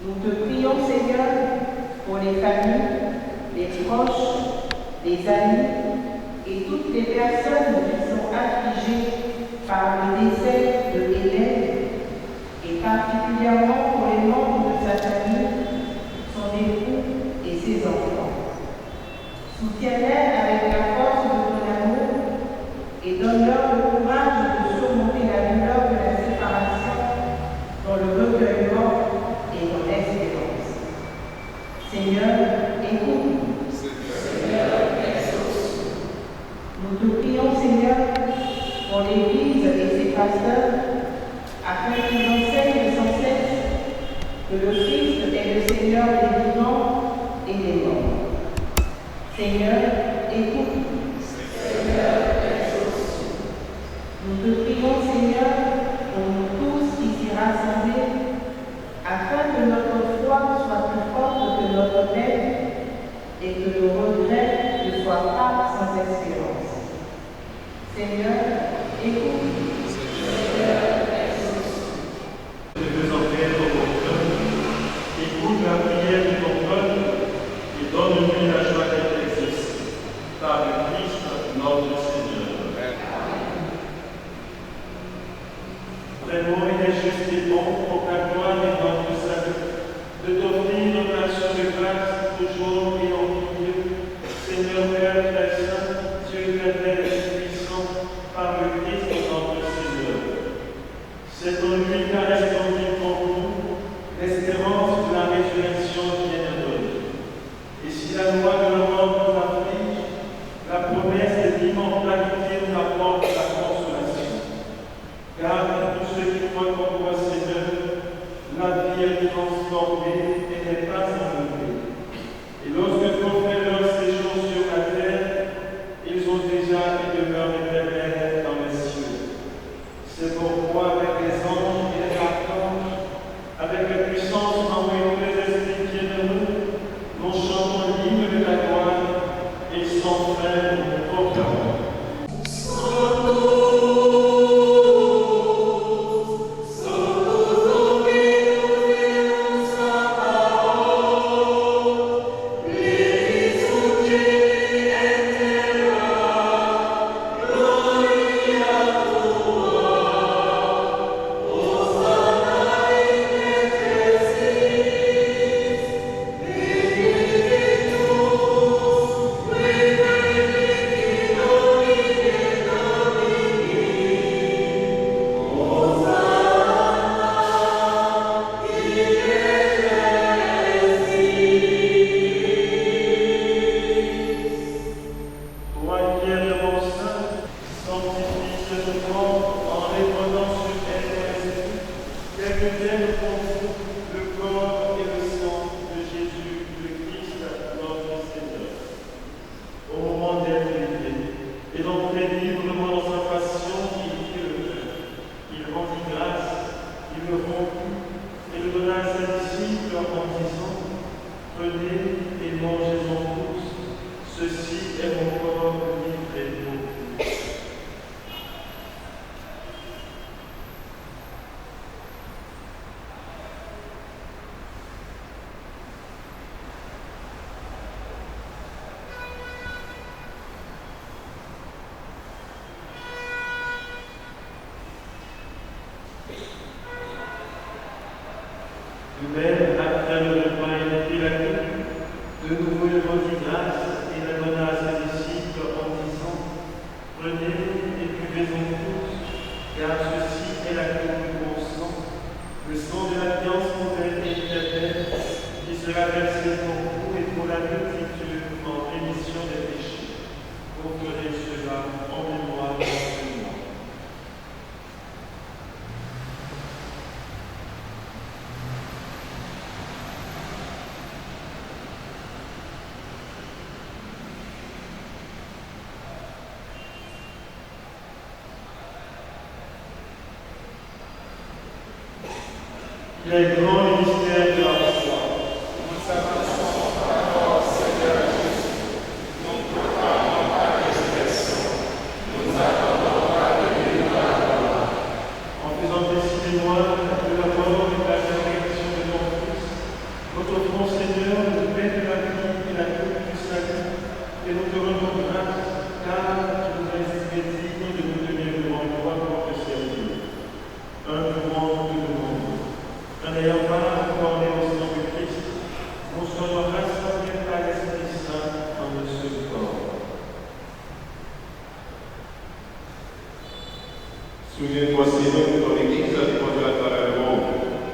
nous te prions, Seigneur, pour les familles, les proches, les amis et toutes les personnes qui sont affligées par le décès de Hélène, et particulièrement pour les membres de sa famille, son époux et ses enfants. Soutiens-les avec la force de ton amour et donne-leur le courage de surmonter la douleur de la séparation dans le recueillement et dans l'espérance. Seigneur, écoute-nous. Seigneur, exauce. Nous te prions, Seigneur, pour l'Église et ses pasteurs, afin qu'ils enseignent sans cesse que le Christ est le Seigneur des vivants et des morts. Seigneur, écoute-nous. Seigneur, exauce. Nous te prions, Seigneur, pour nous tous ici rassemblés, afin que notre foi soit plus forte que notre peine et que le regret ne soit pas sans espérance. Seigneur, écoute-nous. Seigneur, exauce. Les deux enfers de ton peuple, écoute la prière de ton peuple et donne-lui la joie d'être exaucé par le Christ notre Seigneur. Vraiment, il est juste et bon pour ta gloire et notre salut de t'offrir notre action de grâce toujours et en tout lieu. Seigneur Père très saint, Dieu éternel et puissant, par le Christ notre Seigneur. C'est en lui qu'a répondu pour nous l'espérance de la résurrection disant, prenez et mangez-en tous, ceci est mon corps livré pour vous. Même après le repas et puis la coupe, de nouveau il rendit grâce et la donna à ses disciples en disant, prenez et buvez-en tous, car ceci est la coupe de mon sang, le sang de l'alliance nouvelle et éternelle, qui sera versé pour vous et pour la multitude en rémission des péchés. Vous ferez cela en mémoire de moi. Les grands mystères de la foi. Nous s'avançons par rapport au Seigneur Jésus. Nous proclamons ta résurrection. Nous attendons ta venue dans la gloire. En faisant décider moi de la mort et de la résurrection de ton Fils, notre bon Seigneur, le pain de la vie et la coupe du salut, et nous te rendons grâce, car tu nous as estimés dignes de nous tenir devant toi pour te servir. Un mouvement de monde. En ayant pas accordé au sang de Christ, nous serons rassemblés par l'Esprit Saint en un seul corps. Souviens-toi, Seigneur, de ton Église répandue à travers le monde.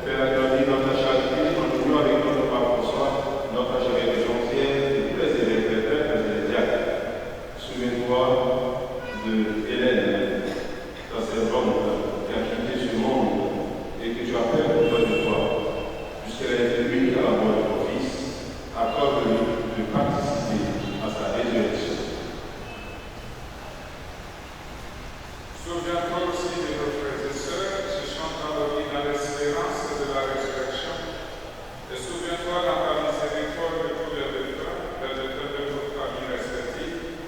Fais-la grandir dans ta charité en union avec notre pape François, notre archevêque de Jonquière, tous les évêques, les prêtres et les diacres. Souviens-toi de Hélène, ta servante, qui a quitté ce monde et que tu as fait pour toi de toi, puisqu'elle a été unie à la mort de ton Fils, accorde-lui de participer à sa résurrection. Souviens-toi aussi de nos frères et sœurs qui se sont endormis dans l'espérance de la résurrection. Et souviens-toi dans ta miséricorde de tous les défunts, de nos familles respectives,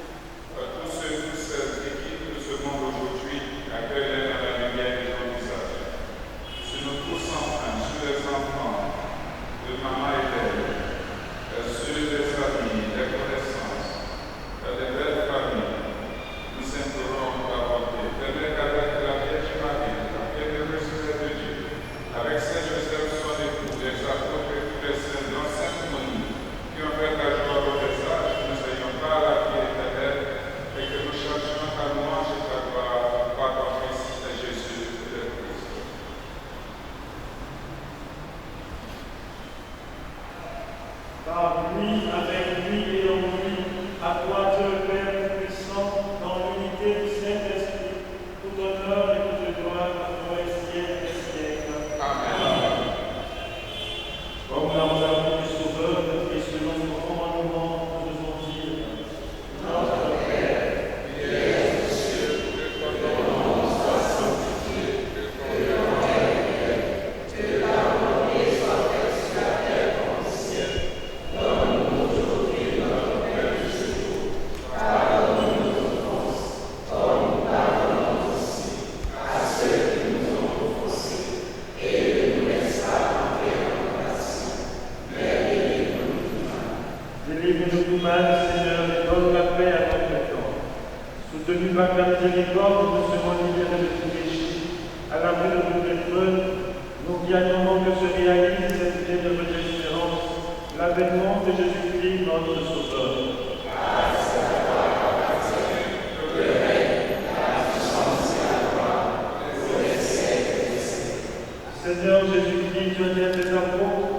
tous ceux, toutes celles qui de ce monde aujourd'hui accueillent dans la lumière de ton visage. Sur nous tous enfin, sur les enfants de maman et d'elle, sur les amis, les connaissances, les belles familles, nous implorons ta bonté. Permets qu'avec la Vierge Marie, la bienheureuse Mère de Dieu, avec Saint Joseph, son époux, les apôtres et tous les saints dans Sainte Monie, qui ont fait ta joie au message, nous ayons pas la vie éternelle, et que nous cherchions ta louange et ta gloire par ton Fils, Saint Jésus, le Christ. Par lui, avec lui et en lui, à toi Dieu le Père puissant, dans l'unité du Saint-Esprit, tout honneur et toute gloire à toi et siècle et siècle. Amen. Comme nous avons du Sauveur et selon son commandement, nous devons dire, Notre Père, qui es aux cieux, que ton nom soit sanctifié, que ton nom vienne, que ta volonté soit faite sur la terre comme au ciel. Donne-nous aujourd'hui notre pain du jour. Pardonne-nous nos offenses, comme nous pardonnons aussi à ceux qui nous ont offensés. Et ne nous laisse pas entrer en tentation, mais délivre-nous du mal. Délivre-nous du mal, Seigneur, et donne la paix à notre temps. Soutenus par ta miséricorde, nous serons libérés de tout péché. À la vue de toute épreuve, nous gagnons que se réalise cette bienheureuse espérance, l'avènement de Jésus-Christ, notre Sauveur. Grâce à toi, le règne, la puissance et la gloire, pour les siècles des siècles. Seigneur Jésus-Christ, Dieu des apôtres,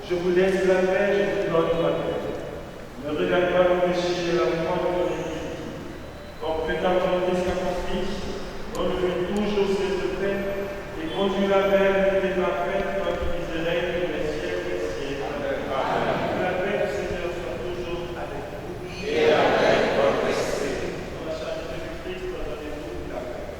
je vous laisse la paix, je vous donne ma paix. Ne regarde pas le péché et la foi de ton Église. Comme que ta volonté s'accomplisse, donne-lui toujours cette paix et conduis-la vers l'unité parfaite, toi qui règne pour les siècles des siècles. Amen. Que la paix du Seigneur soit toujours avec vous. Et avec votre esprit. Dans la charité du Christ, donnez-nous la paix.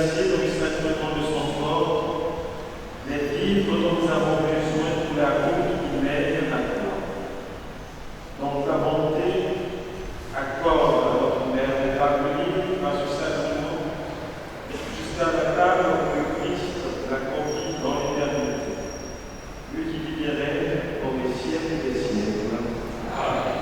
placer dans le sacrement de son corps les vivres dont nous avons besoin pour la route qui mène à toi. Donc ta bonté accorde à notre Mère de parvenir à ce sacrement jusqu'à la table où le Christ l'a conquis dans l'éternité. Lui qui vit et règne pour les siècles des siècles. Amen.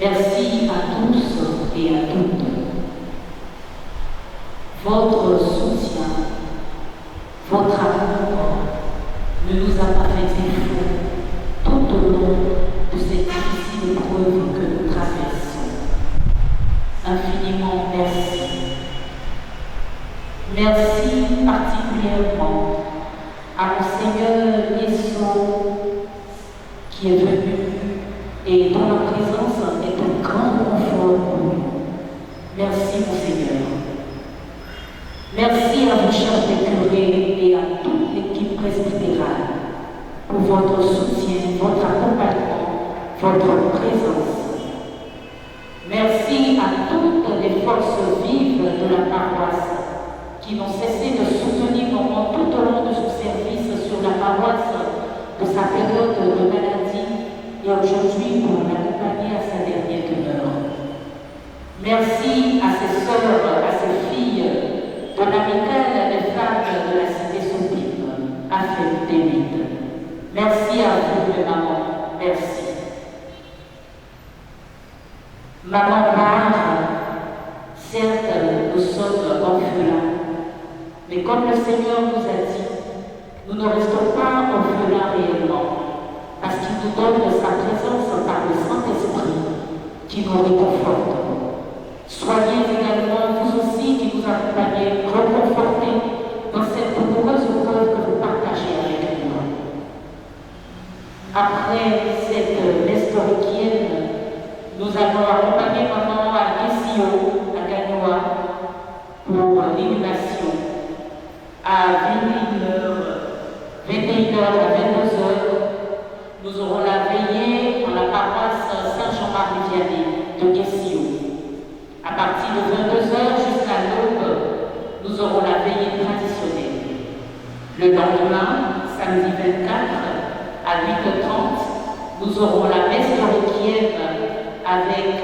Merci à tous et à toutes. Votre soutien, votre amour ne nous a pas fait défaut tout au long de cette difficile épreuve que nous traversons. Infiniment merci. Merci particulièrement à Monseigneur Yesso qui est venu et dont la présence est un grand confort pour nous. Merci Monseigneur. Merci à vos chers curés et à toute l'équipe presbytérale pour votre soutien, votre accompagnement, votre présence. Merci à toutes les forces vives de la paroisse qui n'ont cessé de soutenir Maman tout au long de son service sur la paroisse de sa période de maladie et aujourd'hui pour l'accompagner à sa dernière demeure. Merci à ses sœurs, à ses filles, de l'amicale des femmes de la cité Soupime, affaire David. Merci à vous, mes mamans. Merci. Maman part, certes, nous sommes orphelins, mais comme le Seigneur nous a dit, nous ne restons pas orphelins réellement, parce qu'il nous donne sa présence par le Saint-Esprit qui nous réconforte. Soyez également, vous aussi qui nous accompagnez, reconfortés dans cette douloureuse épreuve que vous partagez avec nous. Après cette nestoriquienne, nous allons accompagner maman à Guessio, à Gagnoa, pour l'inhumation. À 21h à 22h, nous aurons la veillée en la paroisse Saint-Jean-Marie Vianney de Guessio. À partir de 22h jusqu'à l'aube, nous aurons la veillée traditionnelle. Le lendemain, samedi 24, à 8h30, nous aurons la messe de requiem avec,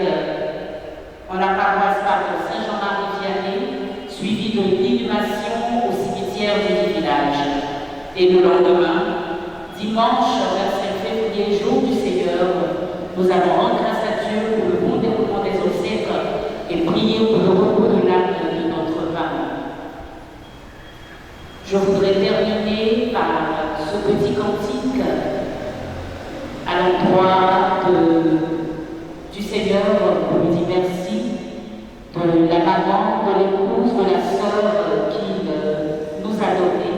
en la paroisse Saint-Jean-Marie Vianney, suivie de l'inhumation au cimetière du village. Et le lendemain, dimanche 25 février, jour du Seigneur, nous allons rendre grâce à Dieu pour le bon déroulement des obsèques et prier pour le repos Je voudrais terminer par ce petit cantique à l'endroit du Seigneur pour lui dire merci, de la maman, de l'épouse, de la sœur qu'il nous a donnée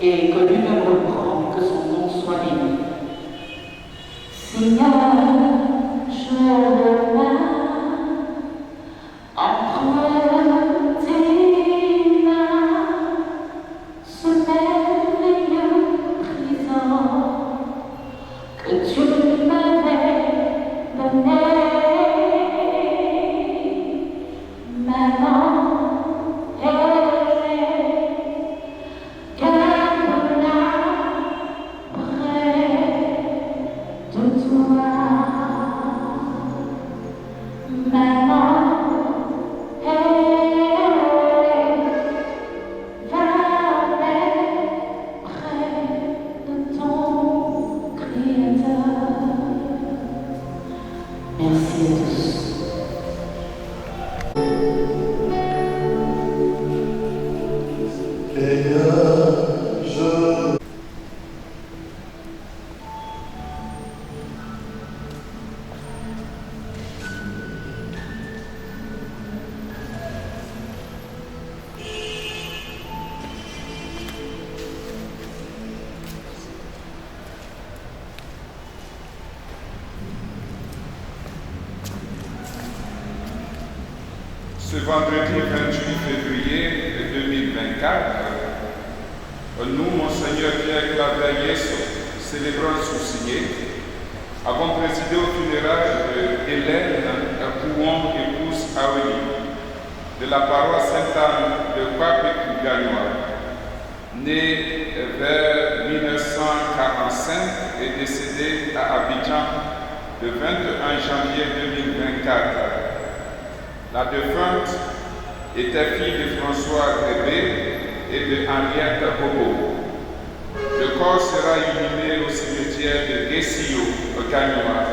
et que lui-même reprend, que son nom soit béni. Seigneur, je remets entre tes mains ce merveilleux trésor que tu m'avais donné. Maman, garde-la près de toi. Maman, Ce vendredi 28 février 2024, nous, Monseigneur Pierre Claver Yesso, célébrant Soussigné, avons présidé au funérailles d'Hélène Pouon, épouse Aouli, de la paroisse Sainte-Anne de Pape-Gagnois, née vers 1945 et décédée à Abidjan le 21 janvier 2024. La défunte était fille de François Grébé et de Henriette Bobo. Le corps sera inhumé au cimetière de Guessio, au Gagnois.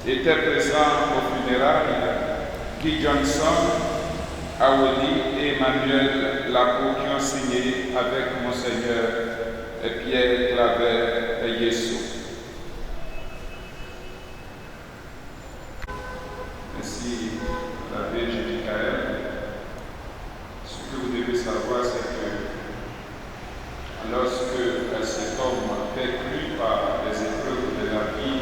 Étaient présents aux funérailles Guy Johnson, Aouli et Emmanuel Lacou qui ont signé avec Monseigneur Pierre Claver Yesso. Ainsi, l'abbé Jédicaël, ce que vous devez savoir, c'est que lorsque cet homme, perclus par les épreuves de la vie,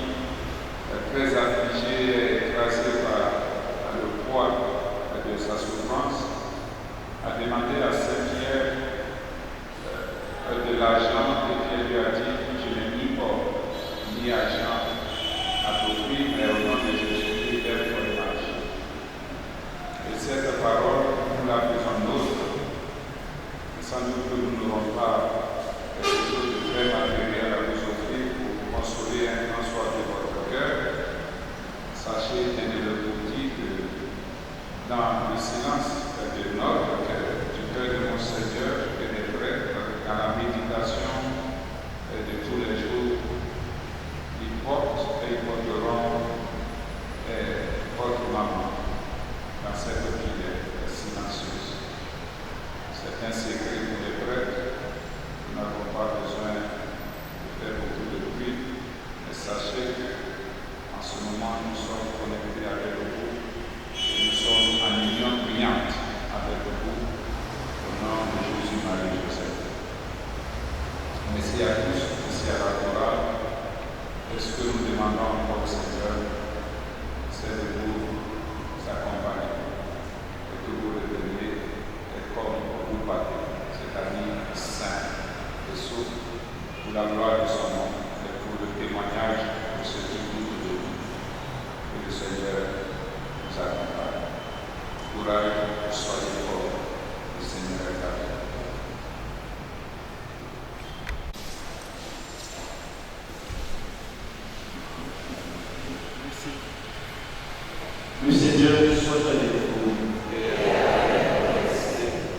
très affligé et écrasé par le poids de sa souffrance, a demandé à Saint-Pierre de l'argent, et Pierre lui a dit: je n'ai ni or ni argent à t'offrir, mais au nom de Jésus-Christ, aide pour le marché. Et cette parole, nous la faisons nôtre. Sans doute que nous n'aurons pas quelque chose de très matériel à vous offrir pour vous consoler un grand soir de votre cœur. Sachez, tenez-le pour dit que dans le silence de notre cœur, du cœur de mon Seigneur et des prêtres, dans la méditation de tous les jours, ils portent et ils porteront votre maman dans cette prière silencieuse. C'est un secret pour les prêtres. Nous n'avons pas besoin de faire beaucoup de bruit. Mais sachez qu'en ce moment, nous sommes connectés avec vous. Et nous sommes en union brillante avec vous. Au nom de Jésus, Marie, Joseph. Merci à tous. Merci à la chorale. Et ce que nous demandons encore au Seigneur, c'est de vous accompagner et que vous reveniez comme vous battez, c'est-à-dire saint et sauf pour la gloire de son nom et pour le témoignage de ce qui nous de nous. Que le Seigneur nous accompagne. Courage, soyez forts, le Seigneur est avec vous. Le Seigneur soit avec vous.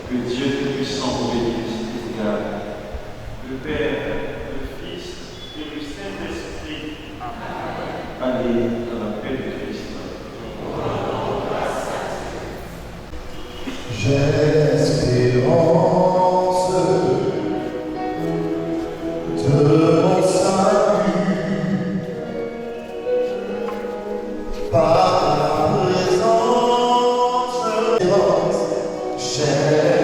Que Dieu Tout-Puissant vous bénisse et vous garde. Le Père, le Fils et le Saint-Esprit. Allez dans la paix de Christ. J'ai espérance. J'ai